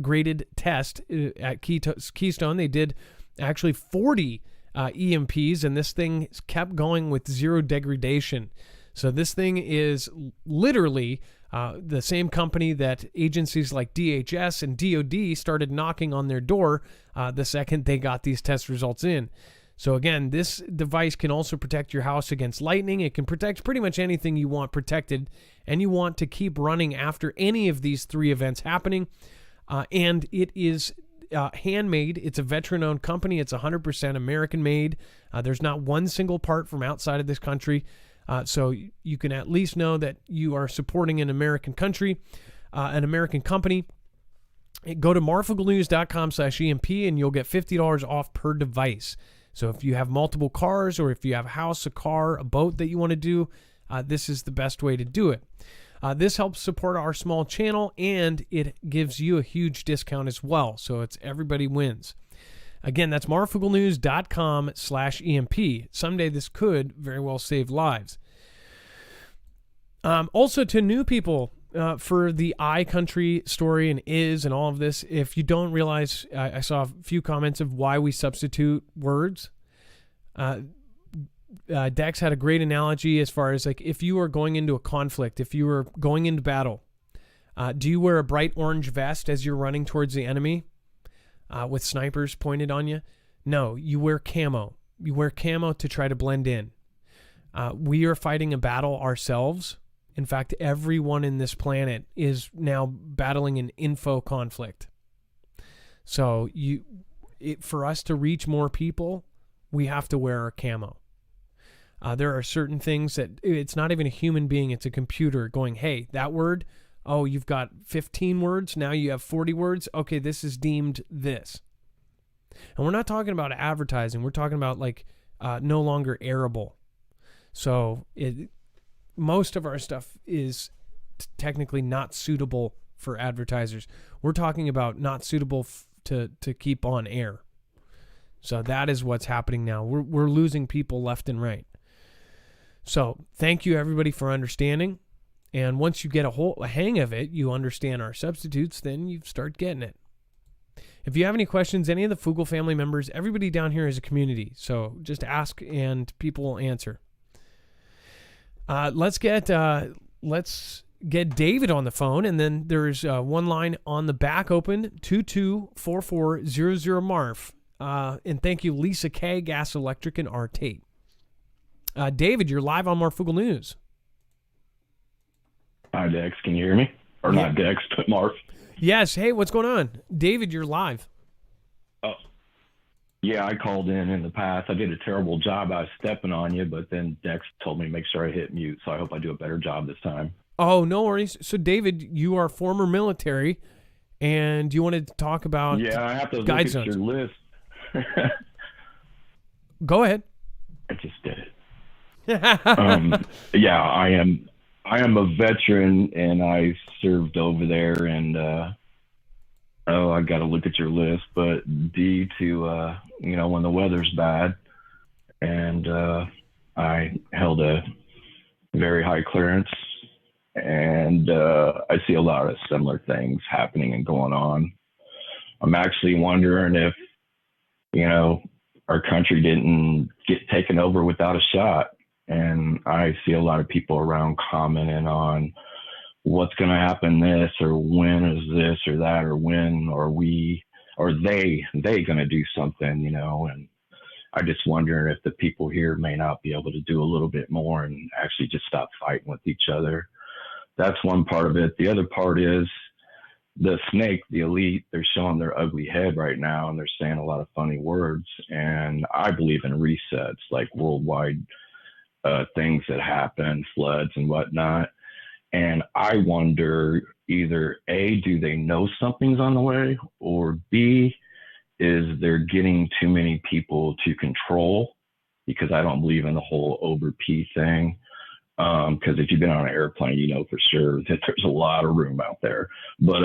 A: graded test at Keystone. They did actually 40 EMPs, and this thing kept going with zero degradation. So this thing is literally the same company that agencies like DHS and DOD started knocking on their door the second they got these test results in. So again, this device can also protect your house against lightning. It can protect pretty much anything you want protected, and you want to keep running after any of these three events happening. And it is handmade. It's a veteran-owned company. It's 100% American-made. There's not one single part from outside of this country. So you can at least know that you are supporting an American country, an American company. Go to marfooglenews.com/EMP and you'll get $50 off per device. So if you have multiple cars, or if you have a house, a car, a boat that you want to do, this is the best way to do it. This helps support our small channel, and it gives you a huge discount as well. So it's everybody wins. Again, that's marfooglenews.com/EMP. Someday this could very well save lives. Also, to new people, for the I country story and is and all of this, if you don't realize, I saw a few comments of why we substitute words. Dex had a great analogy as far as, like, if you are going into a conflict, if you are going into battle, do you wear a bright orange vest as you're running towards the enemy with snipers pointed on you? No, you wear camo. You wear camo to try to blend in. We are fighting a battle ourselves. In fact, everyone in this planet is now battling an info conflict. So for us to reach more people, we have to wear our camo. There are certain things that it's not even a human being, it's a computer going, hey, that word, oh, you've got 15 words, now you have 40 words. Okay, this is deemed this. And we're not talking about advertising. We're talking about like no longer airable. So most of our stuff is technically not suitable for advertisers. We're talking about not suitable to keep on air. So that is what's happening now. We're losing people left and right. So thank you everybody for understanding. And once you get a hang of it, you understand our substitutes, then you start getting it. If you have any questions, any of the Foogle family members, everybody down here is a community. So just ask and people will answer. Let's get David on the phone, and then there's one line on the back open, 224400 Marf. And thank you, Lisa K, Gas Electric, and R. Tate. David, you're live on Marfoogle News.
D: Hi, Dex. Can you hear me? Or not Dex, but Marf.
A: Yes. Hey, what's going on? David, you're live.
D: Oh, yeah, I called in the past. I did a terrible job. I was stepping on you, but then Dex told me to make sure I hit mute, so I hope I do a better job this time.
A: Oh, no worries. So, David, you are former military, and you wanted to talk about
D: I have to look
A: guide
D: at
A: zones.
D: your list.
A: Go ahead.
D: I just did it. I am a veteran, and I served over there, and I got to look at your list, but due to when the weather's bad, and I held a very high clearance, and I see a lot of similar things happening and going on. I'm actually wondering if our country didn't get taken over without a shot. And I see a lot of people around commenting on what's going to happen this, or when is this or that, or when are we, or they going to do something, and I just wonder if the people here may not be able to do a little bit more and actually just stop fighting with each other. That's one part of it. The other part is the snake, the elite, they're showing their ugly head right now, and they're saying a lot of funny words. And I believe in resets, like worldwide things that happen, floods and whatnot. And I wonder, either A, do they know something's on the way, or B, is they're getting too many people to control, because I don't believe in the whole over P thing. Because if you've been on an airplane, you know for sure that there's a lot of room out there, but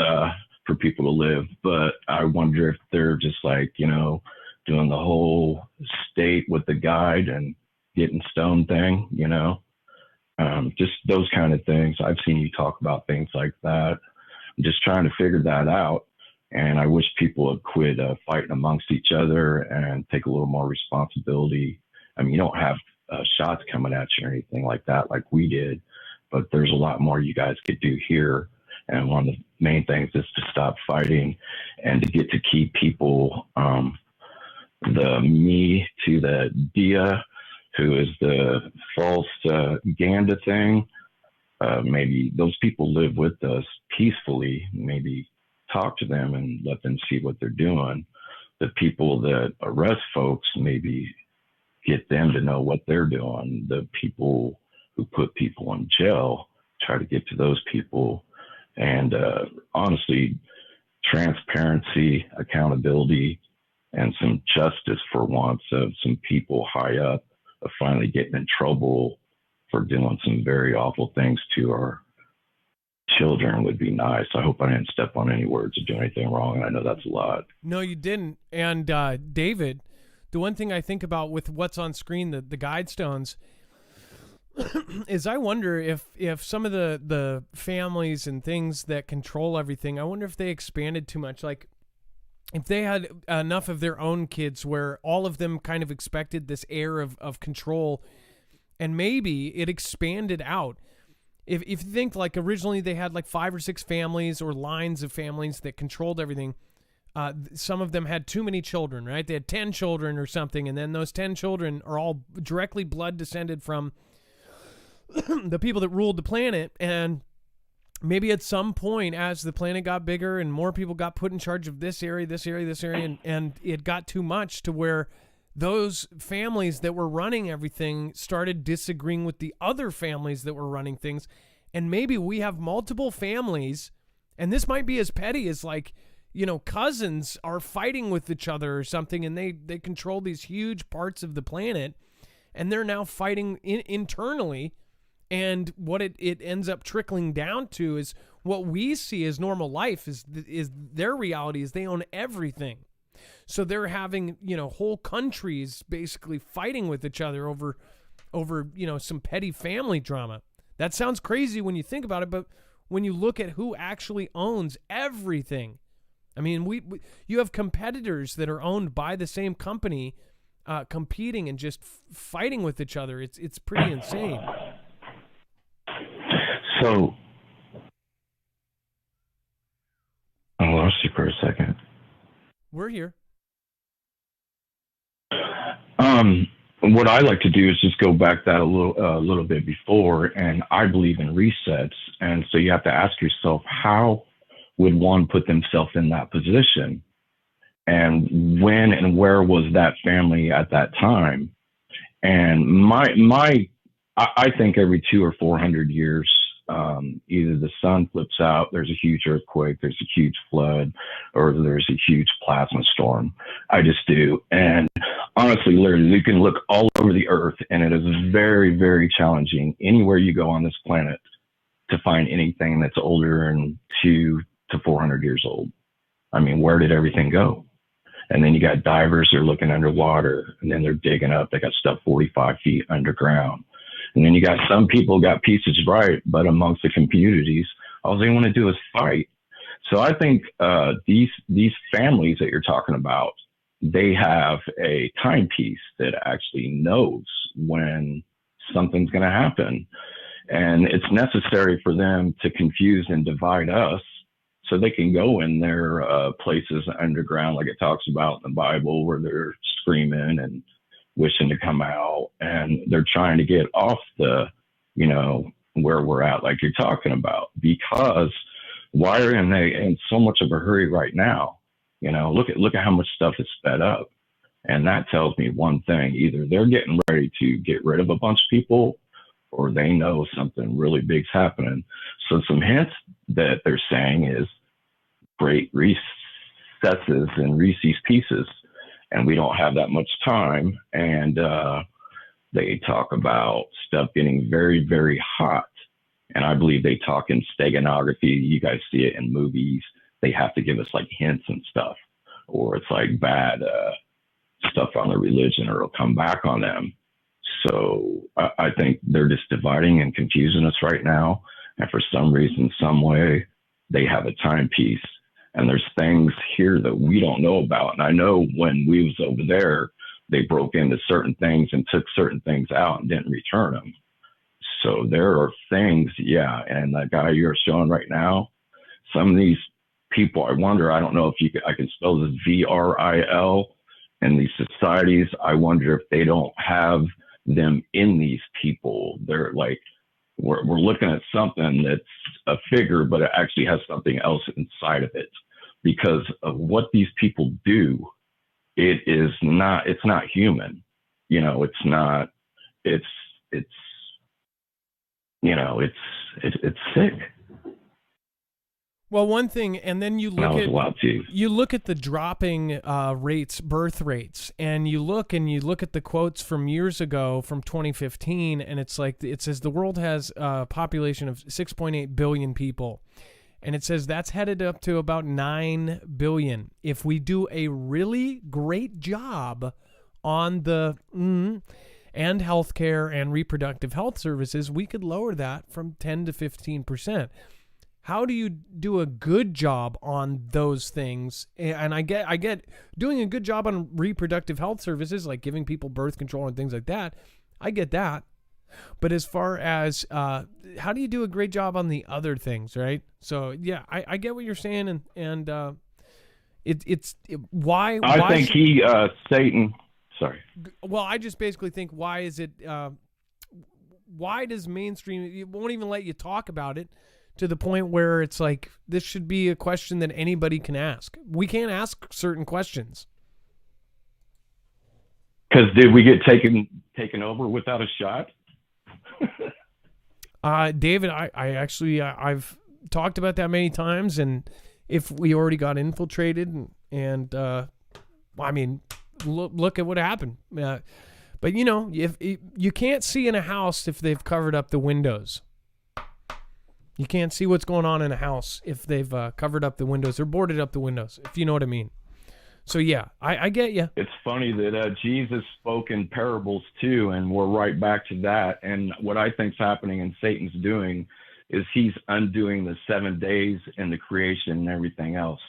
D: for people to live. But I wonder if they're just like, doing the whole state with the guide and getting stoned thing, just those kind of things. I've seen you talk about things like that. I'm just trying to figure that out. And I wish people would quit fighting amongst each other and take a little more responsibility. I mean, you don't have shots coming at you or anything like that, like we did, but there's a lot more you guys could do here. And one of the main things is to stop fighting and to get to keep people, the me to the dia, who is the false Ganda thing. Maybe those people live with us peacefully. Maybe talk to them and let them see what they're doing. The people that arrest folks, maybe get them to know what they're doing. The people who put people in jail, try to get to those people. And honestly, transparency, accountability, and some justice for once of some people high up of finally getting in trouble for doing some very awful things to our children would be nice. I hope I didn't step on any words or do anything wrong. I know that's a lot.
A: No, you didn't. And David, the one thing I think about with what's on screen, the guidestones, is I wonder if some of the families and things that control everything, I wonder if they expanded too much. Like, if they had enough of their own kids where all of them kind of expected this air of control, and maybe it expanded out. If you think, like, originally they had like 5 or 6 families or lines of families that controlled everything. Some of them had too many children, right? They had 10 children or something, and then those 10 children are all directly blood descended from the people that ruled the planet. And maybe at some point, as the planet got bigger and more people got put in charge of this area, and it got too much to where those families that were running everything started disagreeing with the other families that were running things. And maybe we have multiple families, and this might be as petty as, like, cousins are fighting with each other or something, and they control these huge parts of the planet, and they're now fighting internally. And what it ends up trickling down to is what we see as normal life is their reality is they own everything. So they're having, whole countries basically fighting with each other over, some petty family drama. That sounds crazy when you think about it, but when you look at who actually owns everything, I mean, you have competitors that are owned by the same company, competing and just fighting with each other. It's pretty insane.
D: So, I lost you for a second.
A: We're here.
D: What I like to do is just go back that a little bit before, and I believe in resets. And so you have to ask yourself, how would one put themselves in that position? And when and where was that family at that time? And I think every 200 or 400 years, either the sun flips out, there's a huge earthquake, there's a huge flood, or there's a huge plasma storm. I just do. And honestly, literally, you can look all over the earth, and it is very, very challenging anywhere you go on this planet to find anything that's older than 200 to 400 years old. I mean, where did everything go? And then you got divers that are looking underwater, and then they're digging up. They got stuff 45 feet underground. And then you got some people got pieces right, but amongst the communities, all they want to do is fight. So I think these families that you're talking about, they have a timepiece that actually knows when something's going to happen. And it's necessary for them to confuse and divide us so they can go in their places underground, like it talks about in the Bible, where they're screaming and wishing to come out, and they're trying to get off the, where we're at, like you're talking about, because why are they in so much of a hurry right now? Look at how much stuff is sped up. And that tells me one thing: either they're getting ready to get rid of a bunch of people, or they know something really big's happening. So some hints that they're saying is great recesses and Reese's pieces. And we don't have that much time. And they talk about stuff getting very, very hot. And I believe they talk in steganography. You guys see it in movies. They have to give us like hints and stuff, or it's like bad stuff on their religion, or it'll come back on them. So I think they're just dividing and confusing us right now. And for some reason, some way, they have a timepiece. And there's things here that we don't know about. And I know when we was over there, they broke into certain things and took certain things out and didn't return them. So there are things, yeah. And the guy you're showing right now, some of these people, I wonder, I don't know if I can spell this VRIL, and these societies, I wonder if they don't have them in these people. They're like, we're looking at something that's a figure, but it actually has something else inside of it. Because of what these people do, it's not human. It's not, it's sick.
A: Well, one thing, and then you look at the dropping birth rates, and you look at the quotes from years ago, from 2015, and it's like, it says the world has a population of 6.8 billion people, and it says that's headed up to about 9 billion. If we do a really great job on the and healthcare and reproductive health services, we could lower that from 10 to 15%. How do you do a good job on those things? And I get doing a good job on reproductive health services, like giving people birth control and things like that. I get that. But as far as how do you do a great job on the other things, right? So yeah, I get what you're saying, and why
D: I think Satan. Sorry.
A: Well, I just basically think, why is it? Why does mainstream? It won't even let you talk about it, to the point where it's like, this should be a question that anybody can ask. We can't ask certain questions.
D: Because did we get taken over without a shot?
A: David, I actually I've talked about that many times, and if we already got infiltrated and I mean, look at what happened. But you know, if you can't see in a house if they've covered up the windows. You can't see what's going on in a house if they've covered up the windows or boarded up the windows, if you know what I mean. So yeah, I get you.
D: It's funny that Jesus spoke in parables too, and we're right back to that. And what I think's happening and Satan's doing is he's undoing the 7 days in the creation and everything else.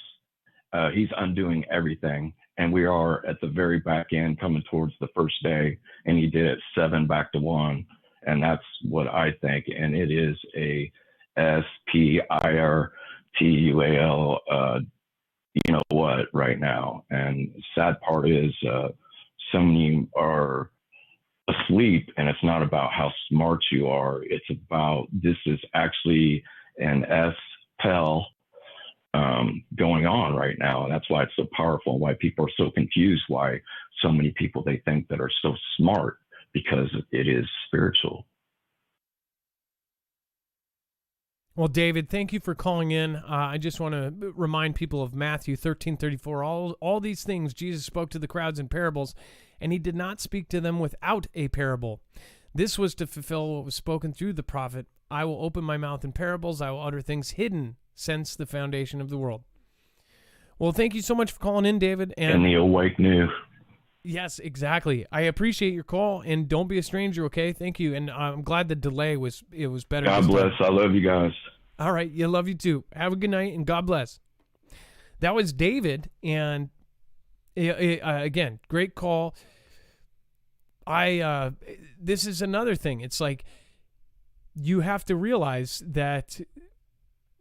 D: He's undoing everything. And we are at the very back end coming towards the first day, and he did it 7 back to 1. And that's what I think. And it is a spiritual, you know what, right now. And the sad part is so many are asleep, and it's not about how smart you are. It's about this is actually an spell going on right now. And that's why it's so powerful, and why people are so confused, why so many people they think that are so smart, because it is spiritual.
A: Well, David, thank you for calling in. I just want to remind people of Matthew 13:34. All these things Jesus spoke to the crowds in parables, and he did not speak to them without a parable. This was to fulfill what was spoken through the prophet. I will open my mouth in parables. I will utter things hidden since the foundation of the world. Well, thank you so much for calling in, David.
D: And the awake knew.
A: Yes, exactly. I appreciate your call, and don't be a stranger, okay? Thank you, and I'm glad the delay was better.
D: God bless. I love you guys.
A: All right, you love you too. Have a good night, and God bless. That was David, and again, great call. This is another thing. It's like you have to realize that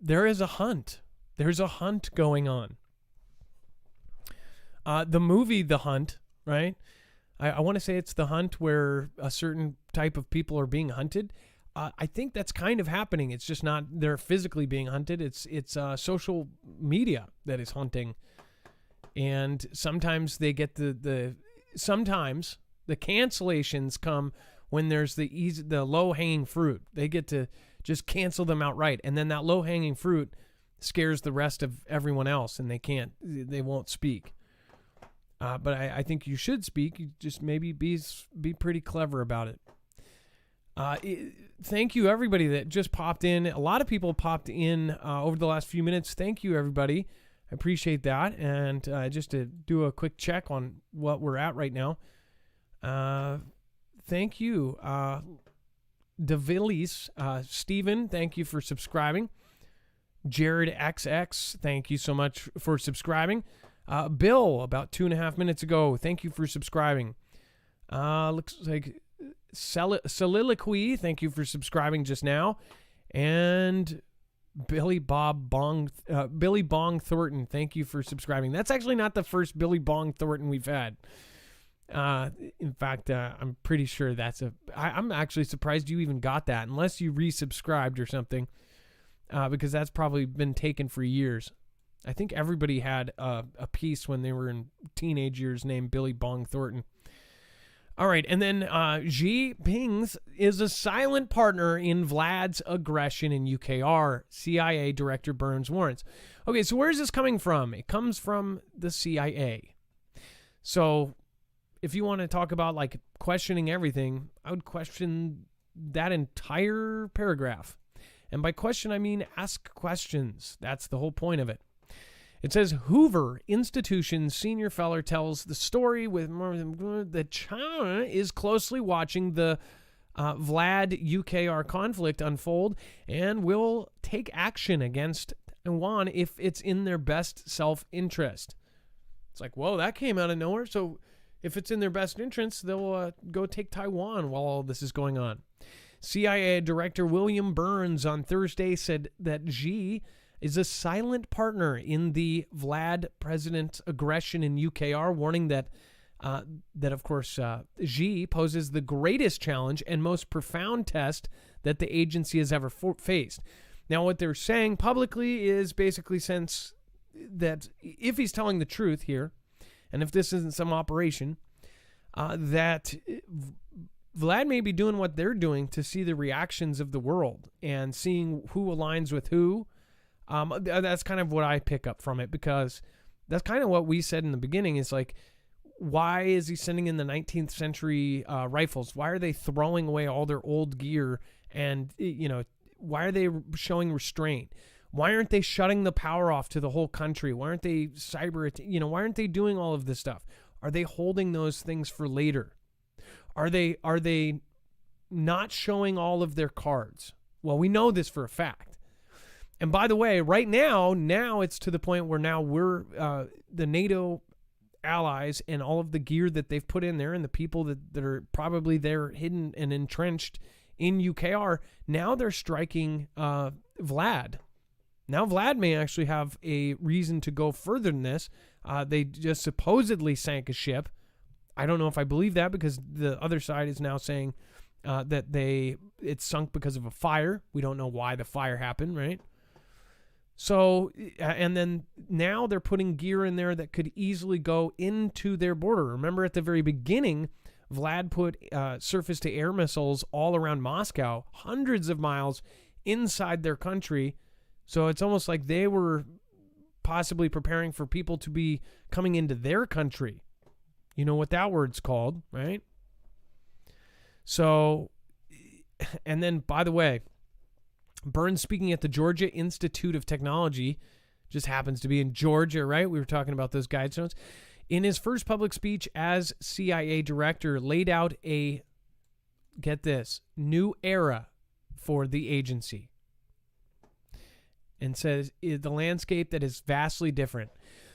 A: there is a hunt. There's a hunt going on. The movie The Hunt, right? I want to say it's The Hunt, where a certain type of people are being hunted. I think that's kind of happening. It's just not they're physically being hunted. It's social media that is hunting, and sometimes they get sometimes the cancellations come when there's the low hanging fruit. They get to just cancel them outright, and then that low hanging fruit scares the rest of everyone else, and they won't speak. But I think you should speak. You just maybe be pretty clever about it. Thank you, everybody that just popped in. A lot of people popped in over the last few minutes. Thank you, everybody. I appreciate that. And just to do a quick check on what we're at right now. Thank you. DeVillies, Steven, thank you for subscribing. Jared XX, thank you so much for subscribing. Bill, about 2.5 minutes ago, thank you for subscribing. Looks like Soliloquy, thank you for subscribing just now. And Billy Bong Thornton, thank you for subscribing. That's actually not the first Billy Bong Thornton we've had. In fact, I'm pretty sure I'm actually surprised you even got that, unless you resubscribed or something, because that's probably been taken for years. I think everybody had a piece when they were in teenage years named Billy Bong Thornton. All right, and then Xi Jinping is a silent partner in Vlad's aggression in UKR, CIA Director Burns warrants. Okay, so where is this coming from? It comes from the CIA. So if you want to talk about like questioning everything, I would question that entire paragraph. And by question, I mean ask questions. That's the whole point of it. It says Hoover Institution's senior fellow tells the story that China is closely watching the Vlad UKR conflict unfold and will take action against Taiwan if it's in their best self-interest. It's like, whoa, that came out of nowhere. So if it's in their best interest, they'll go take Taiwan while all this is going on. CIA Director William Burns on Thursday said that Xi is a silent partner in the Vlad president aggression in UKR, warning that of course, Xi poses the greatest challenge and most profound test that the agency has ever faced. Now, what they're saying publicly is basically since that if he's telling the truth here, and if this isn't some operation, that Vlad may be doing what they're doing to see the reactions of the world and seeing who aligns with who. That's kind of what I pick up from it, because that's kind of what we said in the beginning. Is like, why is he sending in the 19th century rifles? Why are they throwing away all their old gear? And, why are they showing restraint? Why aren't they shutting the power off to the whole country? Why aren't they why aren't they doing all of this stuff? Are they holding those things for later? Are they not showing all of their cards? Well, we know this for a fact. And by the way, right now it's to the point where now we're the NATO allies, and all of the gear that they've put in there, and the people that are probably there hidden and entrenched in UKR, now they're striking Vlad. Now Vlad may actually have a reason to go further than this. They just supposedly sank a ship. I don't know if I believe that, because the other side is now saying that it sunk because of a fire. We don't know why the fire happened, right? So, and then now they're putting gear in there that could easily go into their border. Remember at the very beginning, Vlad put surface-to-air missiles all around Moscow, hundreds of miles inside their country. So it's almost like they were possibly preparing for people to be coming into their country. You know what that word's called, right? So, and then, by the way, Burns speaking at the Georgia Institute of Technology, just happens to be in Georgia, right? We were talking about those guidestones. In his first public speech as CIA director, laid out a, get this, new era for the agency. And says the landscape that is vastly different.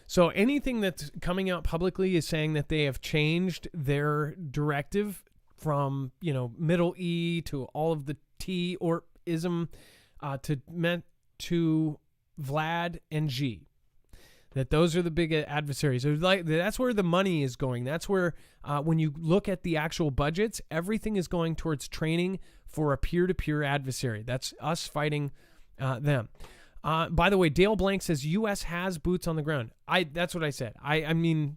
A: So anything that's coming out publicly is saying that they have changed their directive from, middle E to all of the T or ism to Vlad and G. That those are the big adversaries. That's where the money is going. That's where, when you look at the actual budgets, everything is going towards training for a peer-to-peer adversary. That's us fighting them. By the way, Dale Blank says U.S. has boots on the ground. That's what I said. I mean,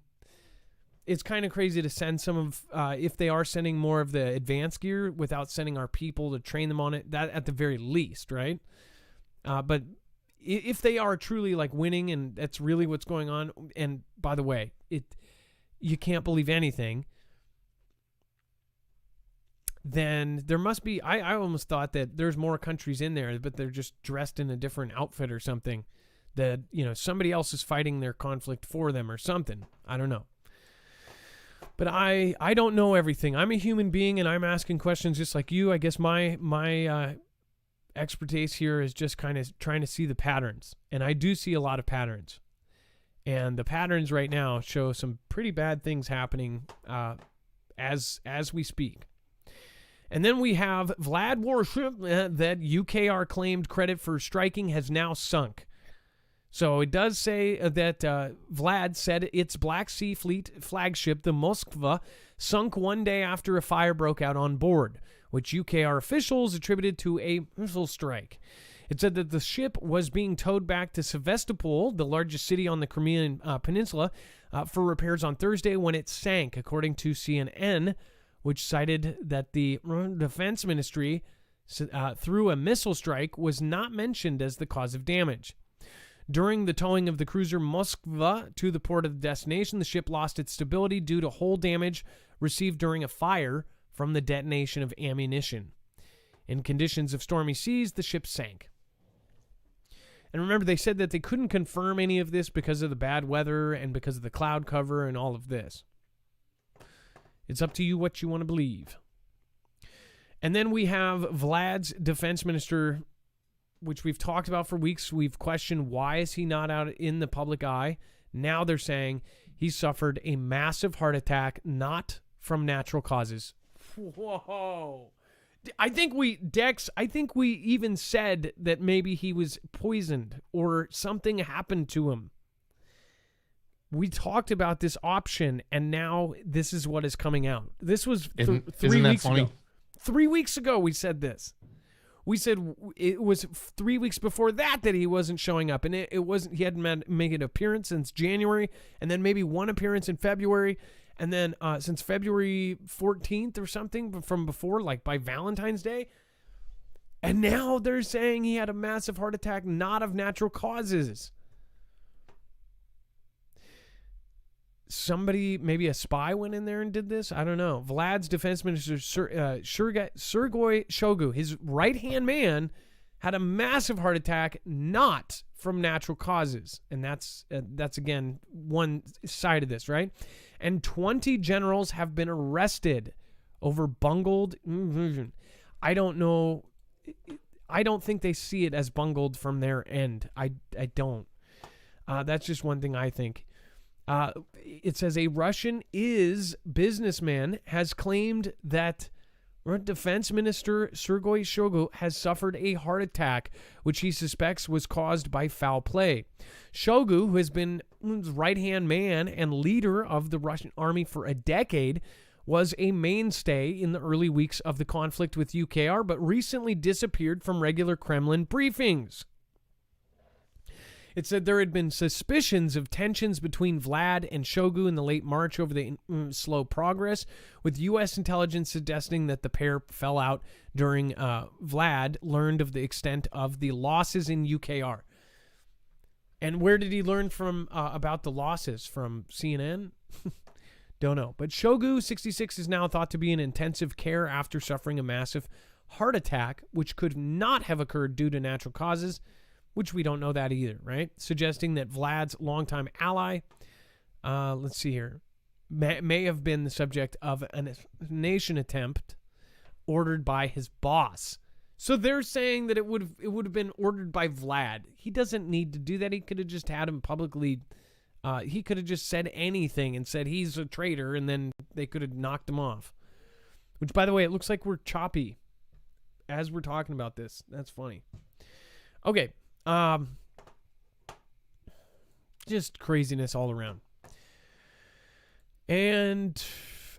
A: it's kind of crazy to send some of, if they are sending more of the advanced gear without sending our people to train them on it, that at the very least, right? But if they are truly like winning and that's really what's going on, and by the way, you can't believe anything, then there must be, I almost thought that there's more countries in there, but they're just dressed in a different outfit or something, that, somebody else is fighting their conflict for them or something. I don't know. But I don't know everything. I'm a human being, and I'm asking questions just like you. I guess my expertise here is just kind of trying to see the patterns. And I do see a lot of patterns. And the patterns right now show some pretty bad things happening as we speak. And then we have Vlad warship that UKR claimed credit for striking has now sunk. So it does say that Vlad said its Black Sea Fleet flagship, the Moskva, sunk one day after a fire broke out on board, which UKR officials attributed to a missile strike. It said that the ship was being towed back to Sevastopol, the largest city on the Crimean Peninsula, for repairs on Thursday when it sank, according to CNN, which cited that the Defense Ministry, through a missile strike, was not mentioned as the cause of damage. During the towing of the cruiser Moskva to the port of the destination, the ship lost its stability due to hull damage received during a fire from the detonation of ammunition. In conditions of stormy seas, the ship sank. And remember, they said that they couldn't confirm any of this because of the bad weather and because of the cloud cover and all of this. It's up to you what you want to believe. And then we have Vlad's defense minister, which we've talked about for weeks. We've questioned, why is he not out in the public eye? Now they're saying he suffered a massive heart attack, not from natural causes. Whoa. I think we even said that maybe he was poisoned or something happened to him. We talked about this option, and now this is what is coming out. This was 3 weeks ago. 3 weeks ago, we said this. We said it was 3 weeks before that he wasn't showing up, and it wasn't. He hadn't made an appearance since January, and then maybe one appearance in February, and then since February 14th or something from before, like by Valentine's Day. And now they're saying he had a massive heart attack, not of natural causes. Somebody, maybe a spy went in there and did this. I don't know. Vlad's defense minister, Sergei Shoigu, his right-hand man, had a massive heart attack, not from natural causes. And that's again, one side of this, right? And 20 generals have been arrested over bungled. I don't know. I don't think they see it as bungled from their end. I don't. That's just one thing I think. It says a Russian businessman has claimed that Defense Minister Sergei Shoigu has suffered a heart attack, which he suspects was caused by foul play. Shoigu, who has been right-hand man and leader of the Russian army for a decade, was a mainstay in the early weeks of the conflict with UKR, but recently disappeared from regular Kremlin briefings. It said there had been suspicions of tensions between Vlad and Shoigu in the late March over the slow progress, with U.S. intelligence suggesting that the pair fell out during Vlad learned of the extent of the losses in UKR. And where did he learn from about the losses? From CNN? Don't know. But Shoigu, 66, is now thought to be in intensive care after suffering a massive heart attack, which could not have occurred due to natural causes, which we don't know that either, right? Suggesting that Vlad's longtime ally, let's see here, may have been the subject of an assassination attempt ordered by his boss. So they're saying that it would have been ordered by Vlad. He doesn't need to do that. He could have just had him publicly. He could have just said anything and said he's a traitor, and then they could have knocked him off. Which, by the way, it looks like we're choppy as we're talking about this. That's funny. Okay. Just craziness all around. And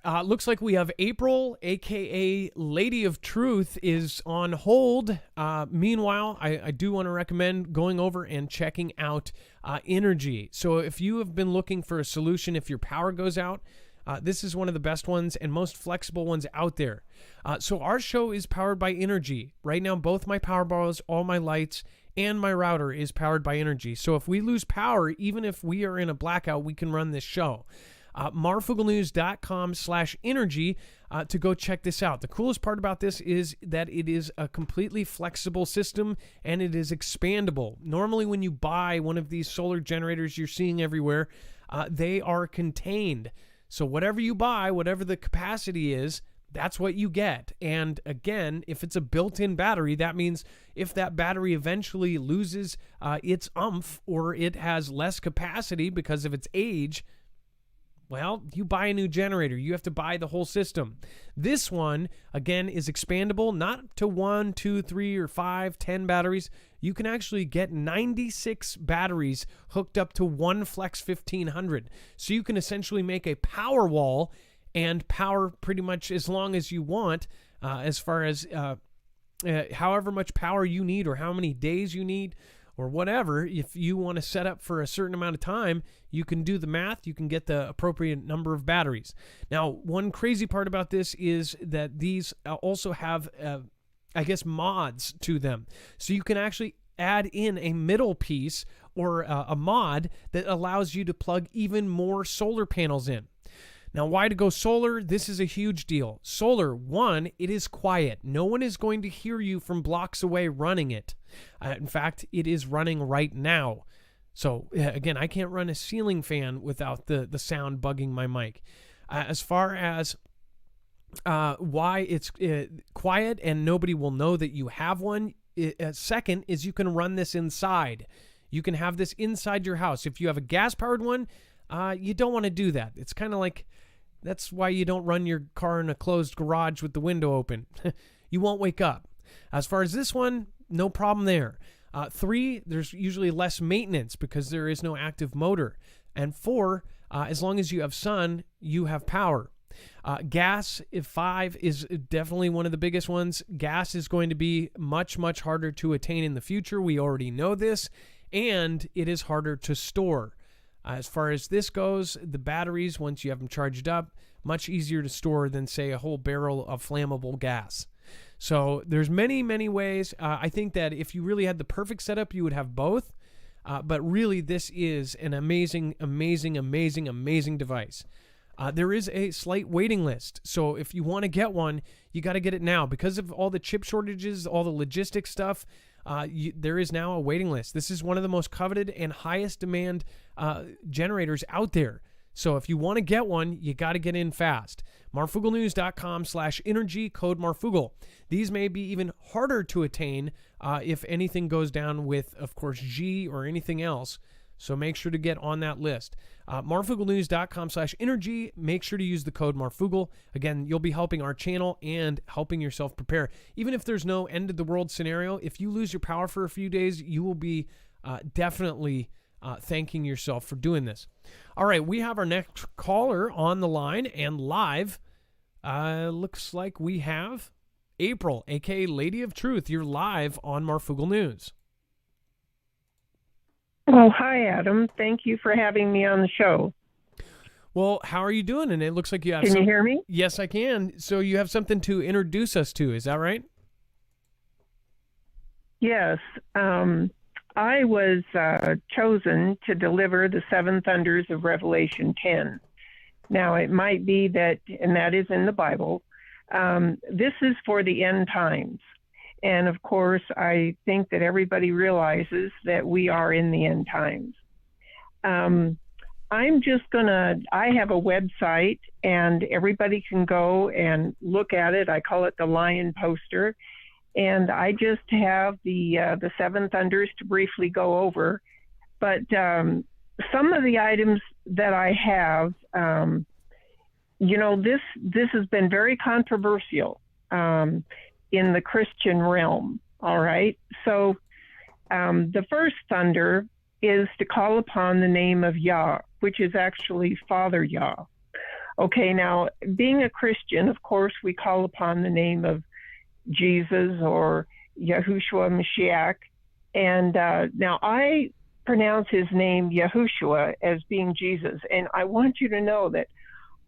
A: looks like we have April, aka Lady of Truth, is on hold. Meanwhile, I do want to recommend going over and checking out Energy. So if you have been looking for a solution if your power goes out, this is one of the best ones and most flexible ones out there. So our show is powered by Energy. Right now, both my power balls, all my lights, and my router is powered by Energy. So if we lose power, even if we are in a blackout, we can run this show. Marfooglenews.com/energy to go check this out. The coolest part about this is that it is a completely flexible system and it is expandable. Normally when you buy one of these solar generators you're seeing everywhere, they are contained. So whatever you buy, whatever the capacity is, that's what you get. And again, if it's a built-in battery, that means if that battery eventually loses its oomph or it has less capacity because of its age, well, you buy a new generator. You have to buy the whole system. This one, again, is expandable, not to 1, 2, 3, or 5, 10 batteries. You can actually get 96 batteries hooked up to one Flex 1500. So you can essentially make a power wall and power pretty much as long as you want, as far as however much power you need or how many days you need or whatever. If you want to set up for a certain amount of time, you can do the math. You can get the appropriate number of batteries. Now, one crazy part about this is that these also have, mods to them. So you can actually add in a middle piece or a mod that allows you to plug even more solar panels in. Now, why to go solar? This is a huge deal. Solar, one, it is quiet. No one is going to hear you from blocks away running it. In fact, it is running right now. So, again, I can't run a ceiling fan without the sound bugging my mic. As far as why it's quiet and nobody will know that you have one, second is you can run this inside. You can have this inside your house. If you have a gas-powered one, you don't want to do that. It's kind of like, that's why you don't run your car in a closed garage with the window open. You won't wake up. As far as this one, no problem there. 3, there's usually less maintenance because there is no active motor. And 4, as long as you have sun, you have power. Gas, 5, is definitely one of the biggest ones. Gas is going to be much, much harder to attain in the future. We already know this. And it is harder to store. As far as this goes, the batteries, once you have them charged up, much easier to store than, say, a whole barrel of flammable gas. So there's many, many ways. I think that if you really had the perfect setup, you would have both. But really, this is an amazing, amazing, amazing, amazing device. There is a slight waiting list. So if you want to get one, you got to get it now. Because of all the chip shortages, all the logistics stuff, there is now a waiting list. This is one of the most coveted and highest demand generators out there. So if you want to get one, you got to get in fast. Marfooglenews.com/energy, code Marfoogle. These may be even harder to attain if anything goes down with, of course, G or anything else. So make sure to get on that list. Marfooglenews.com/energy. Make sure to use the code Marfoogle. Again, you'll be helping our channel and helping yourself prepare. Even if there's no end of the world scenario, if you lose your power for a few days, you will be definitely thanking yourself for doing this. All right, we have our next caller on the line and live. Looks like we have April, aka Lady of Truth. You're live on Marfoogle News.
E: Oh, hi, Adam. Thank you for having me on the show.
A: Well, how are you doing? And it looks like you have.
E: Can you hear me?
A: Yes, I can. So you have something to introduce us to. Is that right?
E: Yes. I was chosen to deliver the seven thunders of Revelation 10. Now, it might be that, and that is in the Bible, this is for the end times. And of course, I think that everybody realizes that we are in the end times. I have a website and everybody can go and look at it. I call it the Lion Poster. And I just have the seven thunders to briefly go over. But some of the items that I have, this has been very controversial in the Christian realm. All right. So the first thunder is to call upon the name of Yah, which is actually Father Yah. Okay. Now, being a Christian, of course, we call upon the name of Jesus or Yahushua Mashiach. And now I pronounce his name Yahushua as being Jesus. And I want you to know that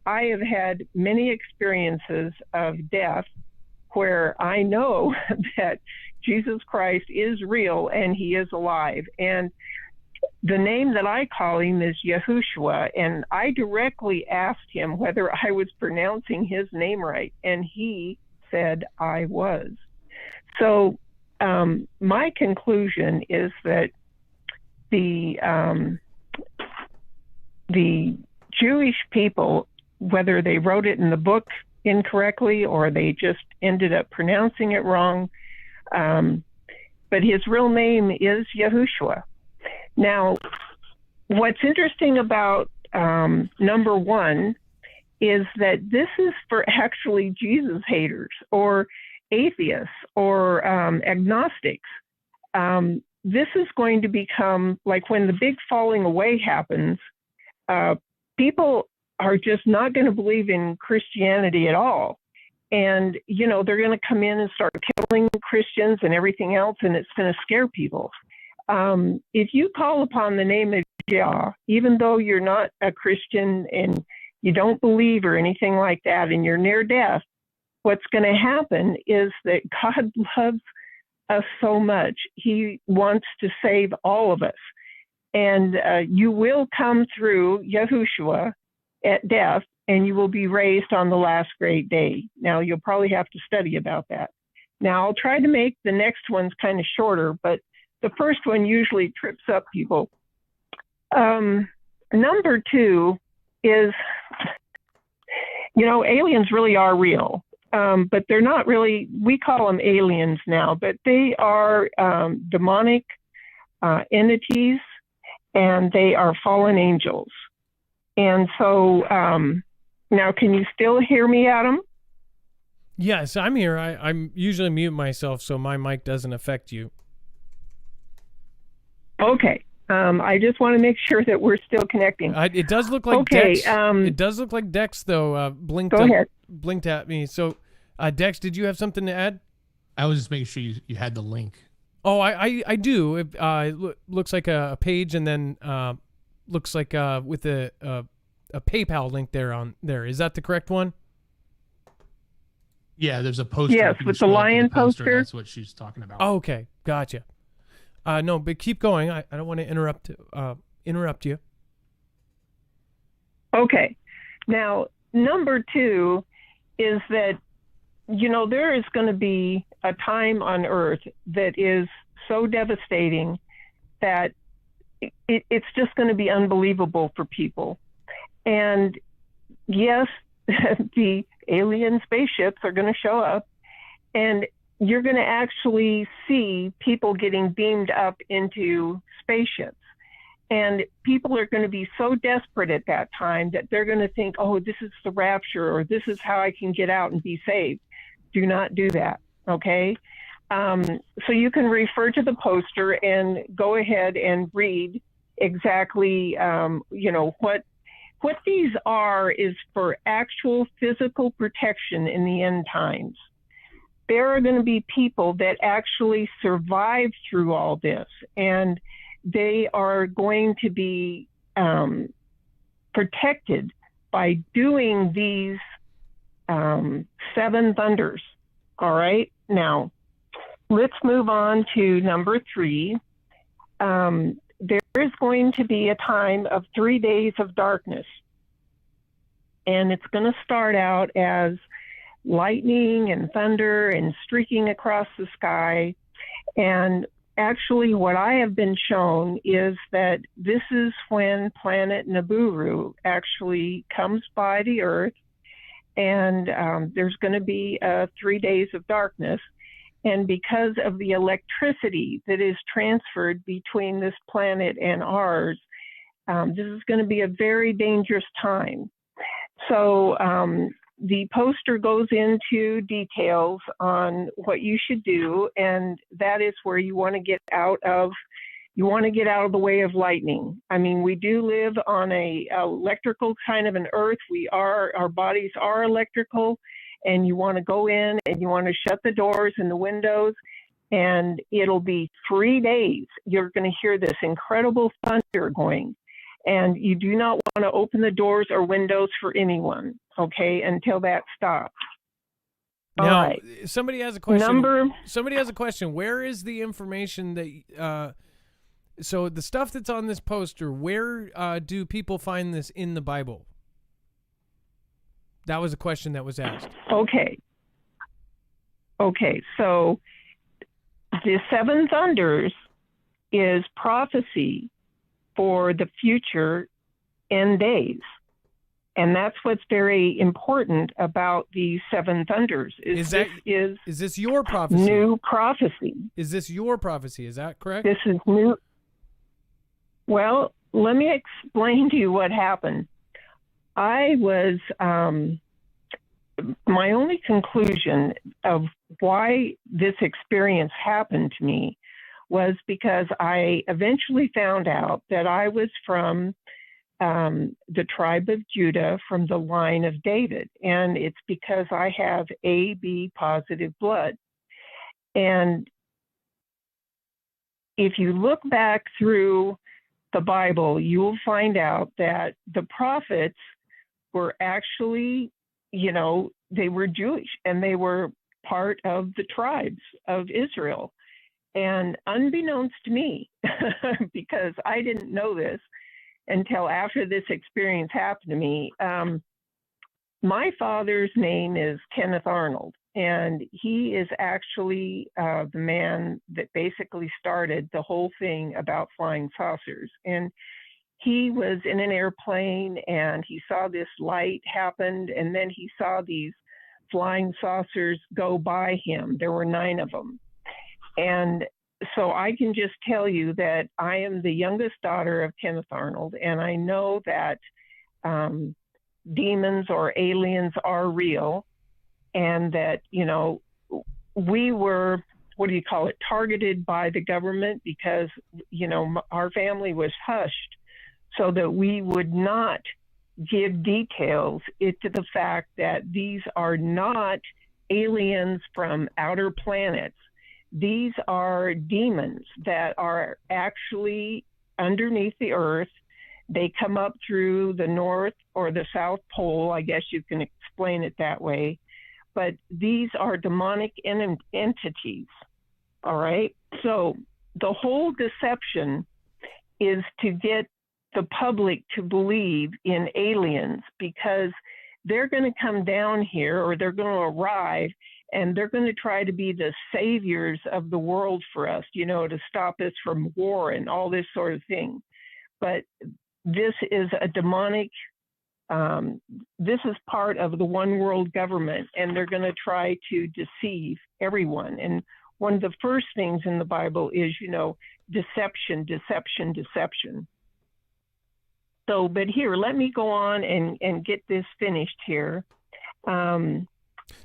E: I have had many experiences of death where I know that Jesus Christ is real and he is alive. And the name that I call him is Yahushua. And I directly asked him whether I was pronouncing his name right. And he said I was. So my conclusion is that the Jewish people, whether they wrote it in the book incorrectly or they just ended up pronouncing it wrong, but his real name is Yahushua. Now, what's interesting about number one is that this is for actually Jesus haters or atheists or agnostics. This is going to become like when the big falling away happens, people are just not going to believe in Christianity at all. And, they're going to come in and start killing Christians and everything else, and it's going to scare people. If you call upon the name of Yah, even though you're not a Christian and you don't believe or anything like that, and you're near death, what's going to happen is that God loves us so much. He wants to save all of us. And you will come through Yahushua at death, and you will be raised on the last great day. Now, you'll probably have to study about that. Now, I'll try to make the next ones kind of shorter, but the first one usually trips up people. Number two is, aliens really are real, but they're not really, we call them aliens now, but they are demonic entities, and they are fallen angels. And so now, can you still hear me, Adam?
A: Yes, I'm here. I'm usually mute myself so my mic doesn't affect you.
E: Okay. I just want to make sure that we're still connecting.
A: It does look like Dex. It does look like Dex, though, blinked at me. So, Dex, did you have something to add?
B: I was just making sure you had the link.
A: Oh, I do. It looks like a page, and then looks like with a PayPal link there on there. Is that the correct one?
B: Yeah, there's a poster.
E: Yes,
B: If you
E: with
B: can
E: the
B: scroll up to
E: lion
B: poster.
E: poster.
B: That's what she's talking about.
A: Oh, okay, gotcha. No, but keep going. I don't want to interrupt you.
E: Okay. Now, number 2 is that, there is going to be a time on Earth that is so devastating that it's just going to be unbelievable for people. And yes, the alien spaceships are going to show up, and you're going to actually see people getting beamed up into spaceships. And people are going to be so desperate at that time that they're going to think, oh, this is the rapture, or this is how I can get out and be saved. Do not do that, okay? So you can refer to the poster and go ahead and read exactly, what these are is for actual physical protection in the end times. There are going to be people that actually survive through all this, and they are going to be protected by doing these 7 thunders. All right. Now, let's move on to number 3. There is going to be a time of 3 days of darkness. And it's going to start out as lightning and thunder and streaking across the sky. And actually, what I have been shown is that this is when planet Nibiru actually comes by the Earth, and there's going to be 3 days of darkness. And because of the electricity that is transferred between this planet and ours, this is going to be a very dangerous time. So the poster goes into details on what you should do, and that is where you want to get out of the way of lightning. I mean, we do live on a electrical kind of an Earth. Our bodies are electrical, and you want to go in and you want to shut the doors and the windows, and it'll be 3 days. You're going to hear this incredible thunder going, and you do not want to open the doors or windows for anyone, okay, until that stops.
A: Now,
E: all right.
A: Somebody has a question. Where is the information that so the stuff that's on this poster, where do people find this in the Bible? That was a question that was asked.
E: Okay, so the 7 thunders is prophecy for the future end days. And that's what's very important about these 7 thunders.
A: Is this your prophecy?
E: New prophecy.
A: Is this your prophecy? Is that correct?
E: This is new. Well, let me explain to you what happened. I was, my only conclusion of why this experience happened to me was because I eventually found out that I was from the tribe of Judah, from the line of David. And it's because I have AB positive blood. And if you look back through the Bible, you will find out that the prophets were actually, they were Jewish, and they were part of the tribes of Israel. And unbeknownst to me, because I didn't know this until after this experience happened to me, my father's name is Kenneth Arnold, and he is actually the man that basically started the whole thing about flying saucers. And he was in an airplane, and he saw this light happen, and then he saw these flying saucers go by him. There were 9 of them. And so I can just tell you that I am the youngest daughter of Kenneth Arnold, and I know that demons or aliens are real, and that, we were, targeted by the government because, our family was hushed so that we would not give details into the fact that these are not aliens from outer planets. These are demons that are actually underneath the earth. They come up through the north or the south pole, I guess you can explain it that way. but these are demonic entities. All right. So the whole deception is to get the public to believe in aliens, because they're going to come down here, or they're going to arrive, and they're going to try to be the saviors of the world for us, to stop us from war and all this sort of thing. But this is a demonic, this is part of the one world government, and they're going to try to deceive everyone. And one of the first things in the Bible is, deception, deception, deception. So, but here, let me go on and get this finished here.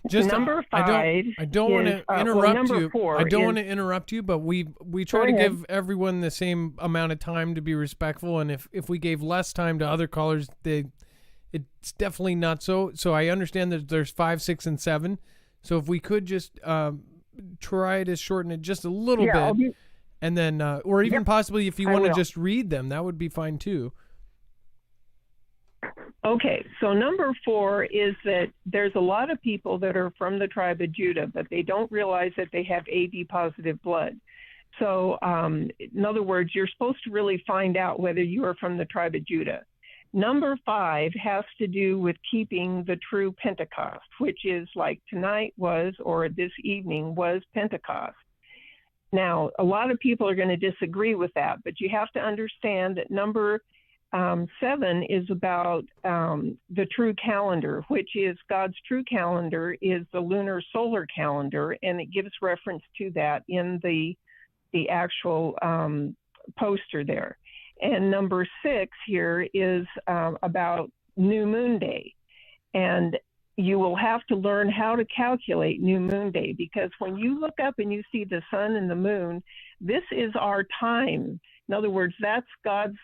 A: Just
E: number 5.
A: I don't want to interrupt you.
E: 4
A: I don't want to interrupt you, but we try to give everyone the same amount of time to be respectful. And if we gave less time to other callers, it's definitely not so. So I understand that there's 5, 6, and 7. So if we could just try to shorten it just a little bit, and then or even possibly if you want to just read them, that would be fine too.
E: Okay, so number 4 is that there's a lot of people that are from the tribe of Judah, but they don't realize that they have AB positive blood. So in other words, you're supposed to really find out whether you are from the tribe of Judah. Number 5 has to do with keeping the true Pentecost, which is like tonight was, or this evening was Pentecost. Now, a lot of people are going to disagree with that, but you have to understand that number 7 is about the true calendar, which is God's true calendar is the lunar solar calendar, and it gives reference to that in the actual poster there. And number 6 here is about New Moon Day, and you will have to learn how to calculate New Moon Day, because when you look up and you see the sun and the moon, this is our time. In other words, that's God's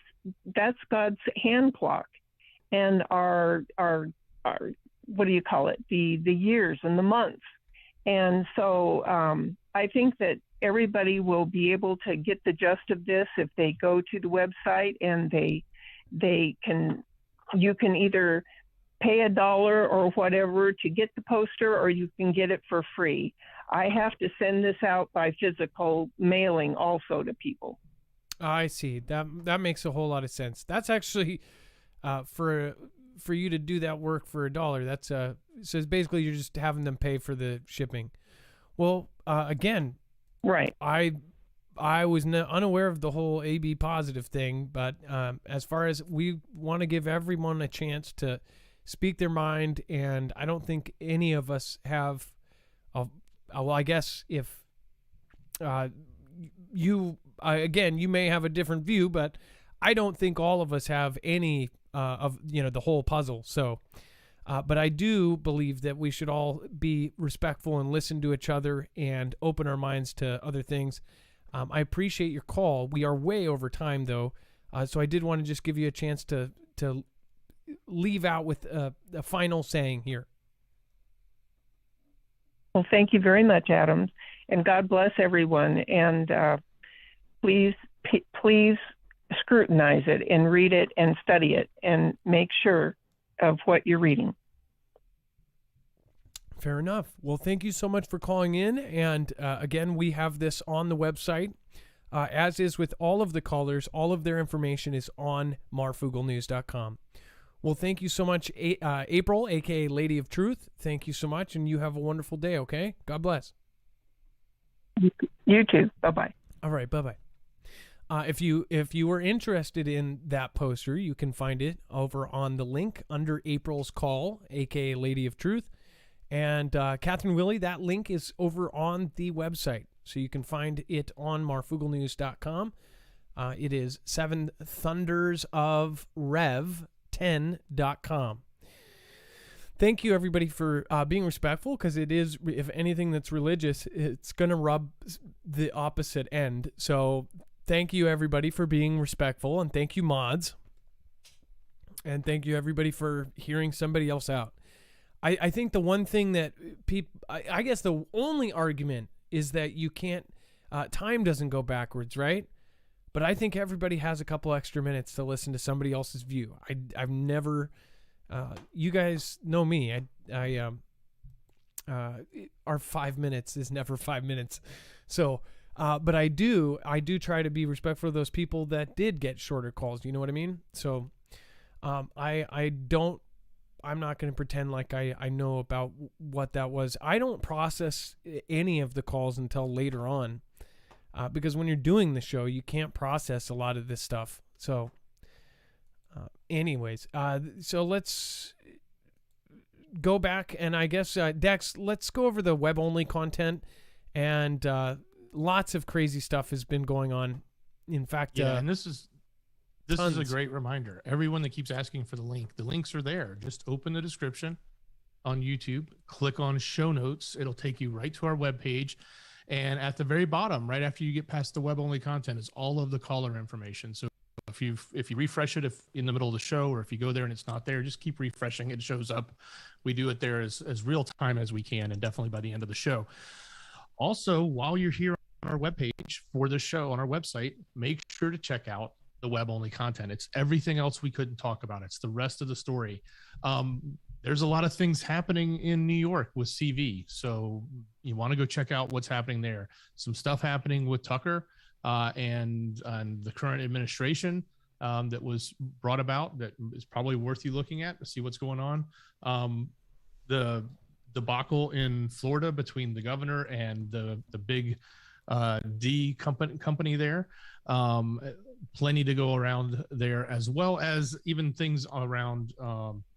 E: hand clock, and our what do you call it? The years and the months. And so I think that everybody will be able to get the gist of this if they go to the website, and you can either pay $1 or whatever to get the poster, or you can get it for free. I have to send this out by physical mailing also to people.
A: I see. That makes a whole lot of sense. That's actually for you to do that work for $1. That's so basically you're just having them pay for the shipping. Well, again,
E: right.
A: I was unaware of the whole AB positive thing, but as far as we want to give everyone a chance to speak their mind, and I don't think any of us have. Well, I guess if you. Again, you may have a different view, but I don't think all of us have any of the whole puzzle. So, but I do believe that we should all be respectful and listen to each other and open our minds to other things. I appreciate your call. We are way over time, though, so I did want to just give you a chance to leave out with a final saying here.
E: Well, thank you very much, Adam, and God bless everyone. And please scrutinize it and read it and study it and make sure of what you're reading.
A: Fair enough. Well, thank you so much for calling in. And again, we have this on the website. As is with all of the callers, all of their information is on marfooglenews.com. Well, thank you so much, April, a.k.a. Lady of Truth. Thank you so much, and you have a wonderful day, okay? God bless.
E: You too. Bye-bye.
A: All right, bye-bye. If you were interested in that poster, you can find it over on the link under April's call, aka Lady of Truth. And Catherine Willie, that link is over on the website, so you can find it on marfooglenews.com. It is 7 Thunders of Rev 10.com. Thank you, everybody, for being respectful, because it is, if anything that's religious, it's going to rub the opposite end. So thank you, everybody, for being respectful, and thank you, mods. And thank you, everybody, for hearing somebody else out. I think the one thing that people, I guess the only argument is that you can't, time doesn't go backwards, right? But I think everybody has a couple extra minutes to listen to somebody else's view. I've never, you guys know me. I our 5 minutes is never 5 minutes. So, but I do try to be respectful of those people that did get shorter calls. You know what I mean? So, I'm not going to pretend like I know about what that was. I don't process any of the calls until later on, because when you're doing the show, you can't process a lot of this stuff. So, anyways, so let's go back, and I guess, Dex, let's go over the web-only content, and lots of crazy stuff has been going on. In fact,
B: and this is a great reminder. Everyone that keeps asking for the links are there. Just open the description on YouTube, click on show notes. It'll take you right to our webpage. And at the very bottom, right after you get past the web only content, is all of the caller information. So if you refresh it in the middle of the show, or if you go there and it's not there, just keep refreshing. It shows up. We do it there as real time as we can, and definitely by the end of the show. Also, while you're here on our webpage for the show on our website, make sure to check out the web only content. It's everything else we couldn't talk about. It's the rest of the story. There's a lot of things happening in New York with CV. So you want to go check out what's happening there. Some stuff happening with Tucker and the current administration that was brought about that is probably worth you looking at to see what's going on. The debacle in Florida between the governor and the big D company there. Plenty to go around there, as well as even things around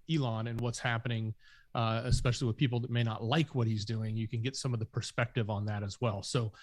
B: Elon and what's happening, especially with people that may not like what he's doing. You can get some of the perspective on that as well. So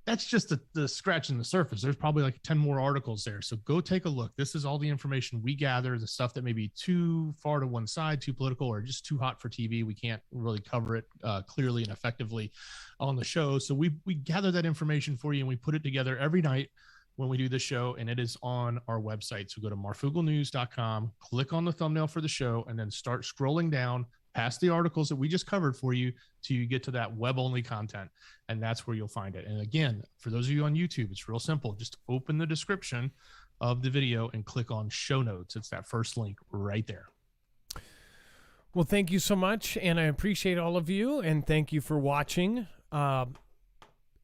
B: that's just the scratching the surface. There's probably like 10 more articles there. So go take a look. This is all the information we gather, the stuff that may be too far to one side, too political, or just too hot for TV. We can't really cover it clearly and effectively on the show. So we gather that information for you, and we put it together every night when we do the show, and it is on our website. So go to marfooglenews.com, click on the thumbnail for the show, and then start scrolling down past the articles that we just covered for you till you get to that web-only content, and that's where you'll find it. And again, for those of you on YouTube, it's real simple. Just open the description of the video and click on show notes. It's that first link right there.
A: Well, thank you so much, and I appreciate all of you, and thank you for watching.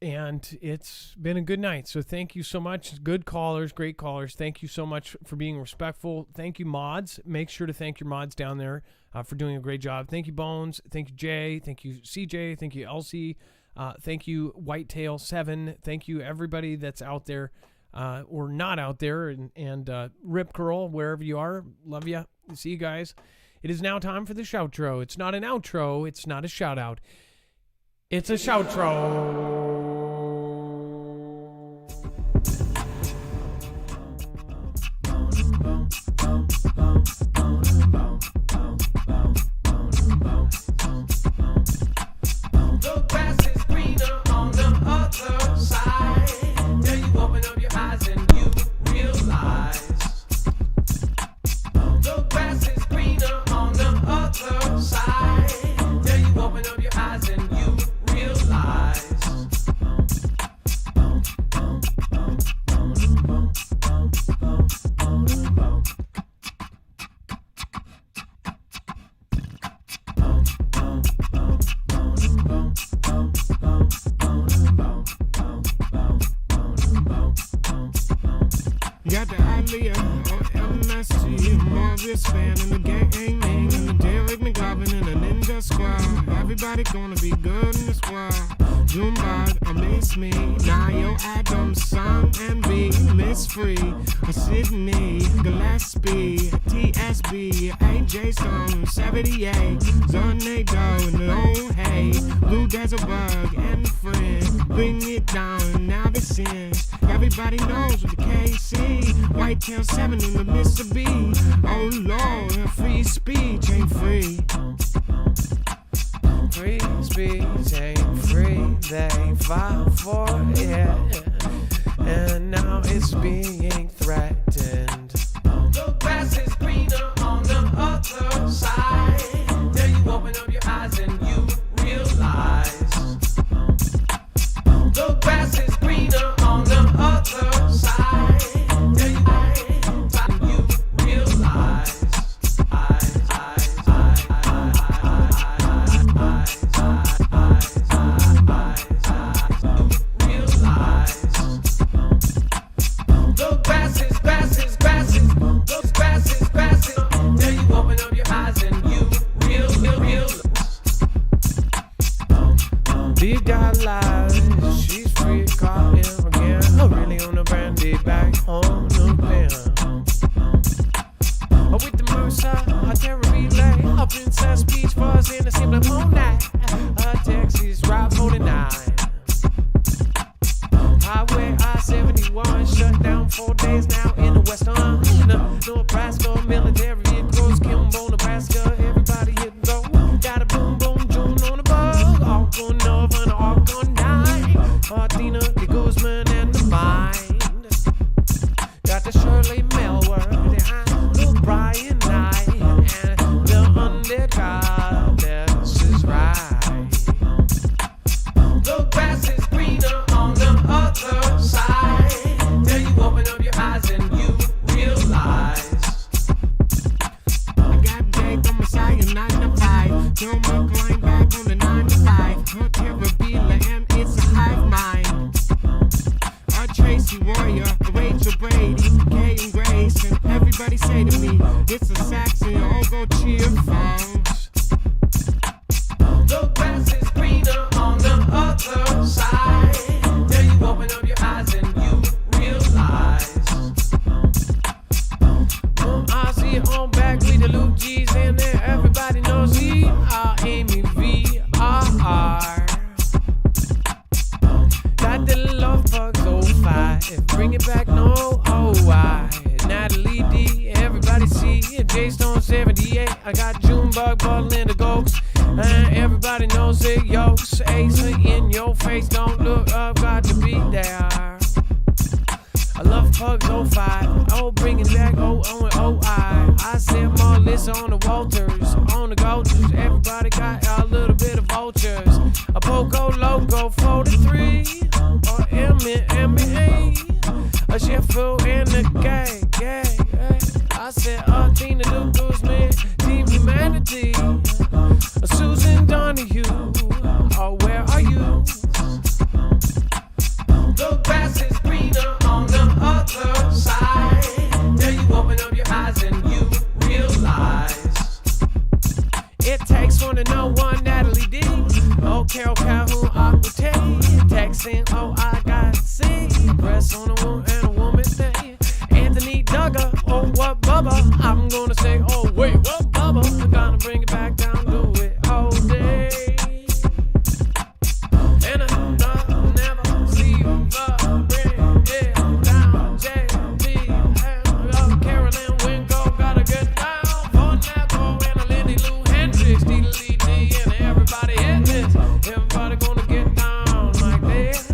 A: And it's been a good night. So thank you so much. Good callers, great callers. Thank you so much for being respectful. Thank you, mods. Make sure to thank your mods down there for doing a great job. Thank you, Bones. Thank you, Jay. Thank you, CJ. Thank you, Elsie. Thank you, Whitetail 7. Thank you, everybody that's out there or not out there. And Rip Curl, wherever you are. Love you. See you guys. It is now time for the shoutro. It's not an outro. It's not a shout out. It's a shoutro.
F: The grass is greener on the other side. Till you open up your eyes and you realize. The grass is greener on the other side. Till you open up your eyes and you realize.
G: Got the idea on MSG, Morris fan and the gang, and the Derek McGovern and the Ninja Squad. Everybody gonna be good in the squad. Jumbad, I miss me. Nio Adams, Song and B, Miss Free, Sydney, Gillespie, TSB, AJ Stone, 78, Zornado, and No Hay, Blue Desert Bug, and Friend. Bring it down, now this ends. Everybody knows with the KC, Whitetail 7 in the Mississippi. Oh Lord, free speech ain't free.
F: Free speech ain't free, they fought for it, and now it's being threatened. The grass is greener on the other side, till you open up your eyes and you realize. The grass is greener on the other side, till you realize. I Big guy lies, she's free, caught him again. Really on the brandy back home, no plan. With the Mercer, a terror relay. A Princess Beach was in a simple moon night. A Texas Route 49. Highway I-71 shut down 4 days now in the western. Nebraska military vehicles, Kimbo, Nebraska. Everybody hit and go. Got a boom boom June on the bug. All going over and all going down. Martina, the Guzman, and the Mind. Got the Shirley Melward, the Brian Knight, and the undead goddess is right. The grass is greener on the other side. Till you open up your eyes and you realize.
G: I got Jake on my side, 9 to 5. Joe McLean back on the 9 to 5. Hotel Rabila, and it's a hive mind. A Tracy Warrior, a Rachel Brady, Kay and Grace, and everybody say to me, it's a Saxon, all go cheer, folks.
F: The grass is greener on the other side. Till you open up your eyes and you realize. I see it on back with the Luke G's in there. Everybody knows he are Amy V.R. Got the love bugs 05. Bring it back, no O.I. Natalie D. Everybody see it. J-Stone 78. I got Junebug ballin' the ghosts. And everybody knows it. Yokes, ace in your face. Don't look up, got to be there. I love Pugs 05. Oh, bring it back. Oh, O.I. I said Melissa on the Walters. On the Golders. Everybody got a little bit of vultures. A Poco Loco 43. Or M&A. A Sheffield and the gay. I said, Tina Lucas, man. Team Humanity. Susan Donahue. Oh, where are you? The grass is greener on the other side. Till you open up your eyes and you realize. It takes one to know one, Natalie D. Oh, Carol Calhoun, Aquitaine. Texting, oh, I got to see. Breasts on a woman and a woman's day. Anthony Duggar, oh, what Bubba? I'm gonna say, oh, wait, what Bubba? I'm gonna bring it back down, do it all day. And I'll never see you bring it down. JP and Carolyn Wingo gotta get down. For Napo and a Lindy Lou Hendrix, D and everybody hit this. Everybody gonna get down like this.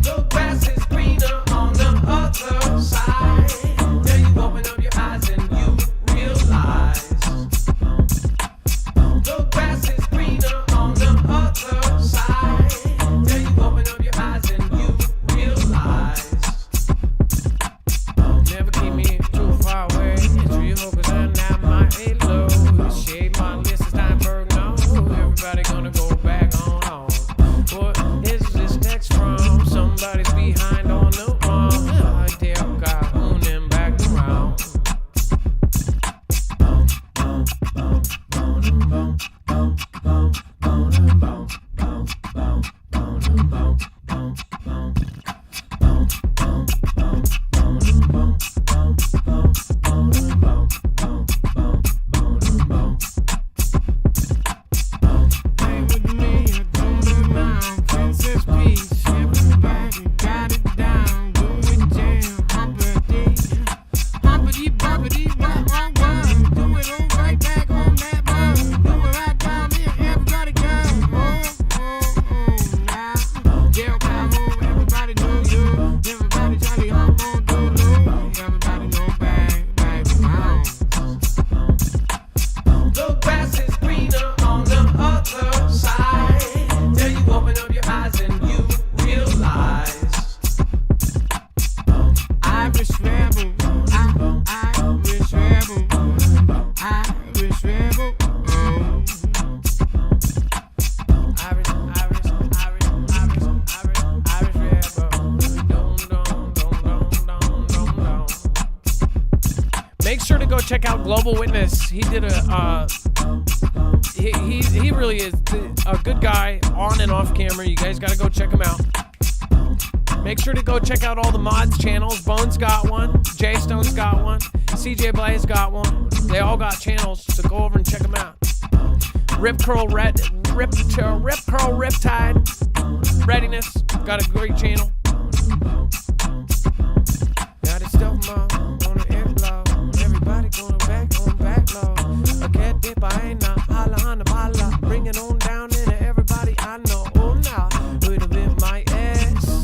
F: The grass is greener on the other side. Till you open up your eyes and you realize. The grass is greener on the other side. Till you open up your eyes and you realize. Never keep me too far away. Tree hopers and now my halo. Shade my list is Steinberg. No, everybody gonna go back on home. What is this text from? Somebody's behind on the wall. I dare Calhoun and back around. Hey, with me, I don't look now. Princess Peach, everybody got it down. Do it jam, hoppity, boppity, wah. Do it all right back on that bug. Do it right down here, everybody go. Now. Jail Calhoun, everybody know you. Everybody Johnny Hop on Dulu. Everybody know back around. The grass is greener on the other side. Till you open up your eyes and you realize. Irish rebel, Irish rebel, Irish rebel. Irish rebel. Make sure to go check out Global Witness. He did
A: he really is a good guy on and off camera. You guys got to go check him out. Make sure to go check out all the mods channels. Bones got one. Jstone's got one. CJ Blaze got one. They all got channels, so go over and check them out. Rip Curl Riptide Readiness got a great channel.